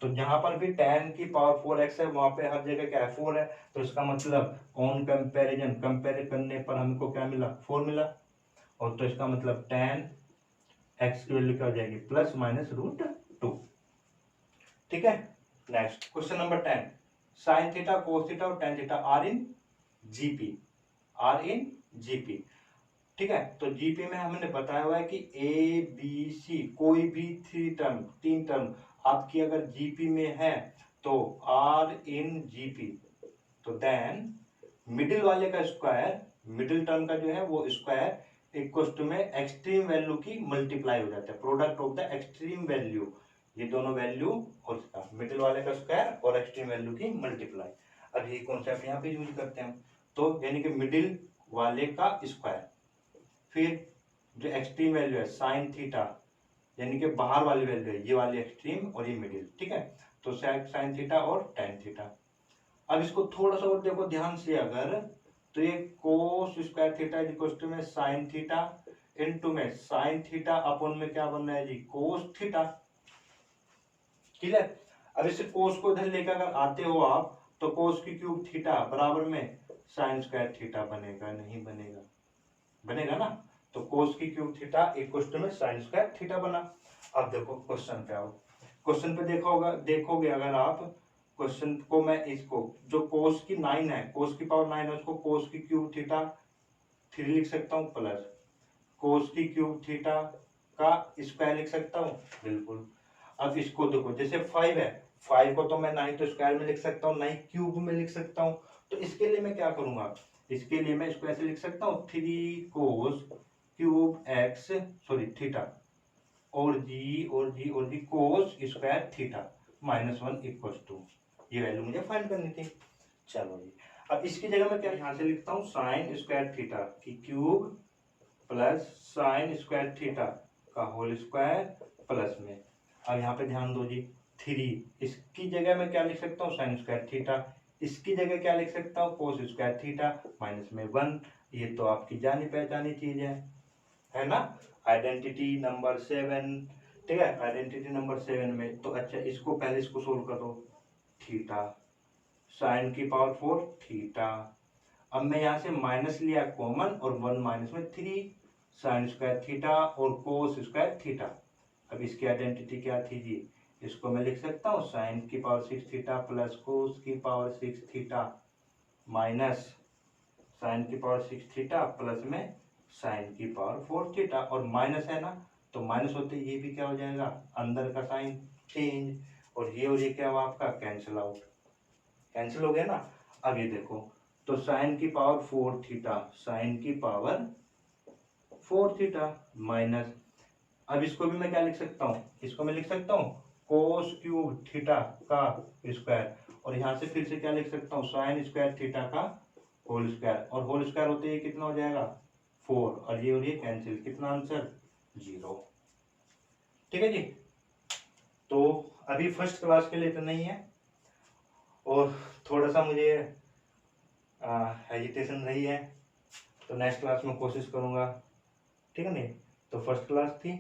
तो जहां पर भी tan की पावर 4x है, वहां पे हर जगह क्या है, 4 है, तो इसका मतलब ऑन कंपैरिजन, कंपेयर करने पर हमको क्या मिला, 4 मिला, और तो इसका मतलब tan x की वैल्यू क्या हो जाएगी, प्लस माइनस √2। ठीक है, next question number 10, sine theta, cos theta और tan theta are in GP, are in GP. ठीक है, तो जीपी में हमने बताया हुआ है कि ए बी सी कोई भी 3 टर्म आपकी अगर जीपी में है तो आर इन जीपी, तो देन मिडिल वाले का स्क्वायर, मिडिल टर्म का जो है वो स्क्वायर इक्वल टू में एक्सट्रीम वैल्यू की मल्टीप्लाई हो जाता है, product of the extreme value, ये दोनों वैल्यू और इसका मिडिल वाले का स्क्वायर और एक्सट्रीम वैल्यू की मल्टीप्लाई। अब ये कॉन्सेप्ट यहाँ पे यूज करते हैं, तो यानी कि मिडिल वाले का स्क्वायर, फिर जो एक्सट्रीम वैल्यू है साइन थीटा, यानी कि बाहर वाली वैल्यू है, ये वाली एक्सट्रीम और ये मिडिल। ठीक है, तो साइन थीटा और tan थीटा। अब इसको थोड़ा सा और देखो ध्यान से, अगर तो ये cos square theta equal to में साइन थीटा इनटू में साइन थीटा अपॉन में क्या बन रहा है जी, कोस थीटा। क्लियर। अब इसे कोस को इधर लेकर अगर आते हो आप, तो कोस की क्यूब थीटा बराबर में साइन स्क्वायर थीटा बनेगा, नहीं बनेगा, बनेगा ना। तो कोस की क्यूब थीटा इक्वल टू में साइन स्क्वायर थीटा बना। अब देखो क्वेश्चन पे आओ, क्वेश्चन पे देखोगे अगर आप क्वेश्चन को, मैं इसको जो कोस की 9 है, कोस की पावर 9 है, उसको कोस की क्यूब थीटा 3 लिख सकता हूँ, प्लस कोस की क्यूब थीटा का स्क्वायर लिख सकता हूँ, बिल्कुल। अब इसको देखो, जैसे 5 है, 5 को तो मैं ना ही तो स्क्वायर में लिख सकता हूँ, ना ही क्यूब में लिख सकता हूँ, तो इसके लिए मैं क्या करूंगा, इसके लिए मैं इसको ऐसे लिख सकता हूँ 3 cos cube X, sorry theta, और जी cos square theta -1 equal to, ये वैल्यू मुझे फाइंड करनी थी। चलो जी, अब इसकी जगह मैं क्या यहाँ से लिखता हूँ, साइन स्क्वायर थीटा की cube plus sign square theta का होल स्क्वायर प्लस में। अब यहाँ पे ध्यान दो जी, 3, इसकी जगह मैं क्या लिख सकता हूँ, साइन स्क्वायर थीटा, इसकी जगह क्या लिख सकता हूँ, कोस स्क्वायर थीटा माइनस में 1। ये तो आपकी जानी पहचानी चीज है ना। Identity number 7। ठीक है। आइडेंटिटी नंबर 7 में तो अच्छा इसको पहले इसको सोल्व करो, थीटा साइन की पावर 4 थीटा। अब मैं यहाँ से माइनस लिया कॉमन और 1 माइनस में 3 साइन स्क्वायर थीटा और कोस स्क्वायर थीटा। अब इसकी आइडेंटिटी क्या थी जी, इसको मैं लिख सकता हूँ साइन की पावर 6 थीटा प्लस कोस की पावर 6 थीटा माइनस साइन की पावर 6 थीटा प्लस में साइन की पावर 4 थीटा। और माइनस है ना, तो माइनस होते ये भी क्या हो जाएगा, अंदर का साइन चेंज, और ये क्या हुआ आपका कैंसिल आउट, कैंसिल हो गया ना। अब ये देखो, तो साइन की पावर 4 थीटा, साइन की पावर 4 थीटा माइनस, अब इसको भी मैं क्या लिख सकता हूँ, इसको मैं लिख सकता हूँ कोस क्यूब थीटा का स्क्वायर, और यहाँ से फिर से क्या लिख सकता हूँ साइन स्क्वायर थीटा का होल स्क्वायर, और होल स्क्वायर होते ही कितना हो जाएगा 4, और ये कैंसिल, कितना आंसर 0। ठीक है जी। तो अभी फर्स्ट क्लास के लिए इतना ही है, और थोड़ा सा मुझे हेजिटेशन रही है, तो नेक्स्ट क्लास में कोशिश करूँगा। ठीक है नहीं, तो फर्स्ट क्लास थी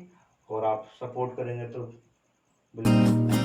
और आप सपोर्ट करेंगे तो बिल्कुल।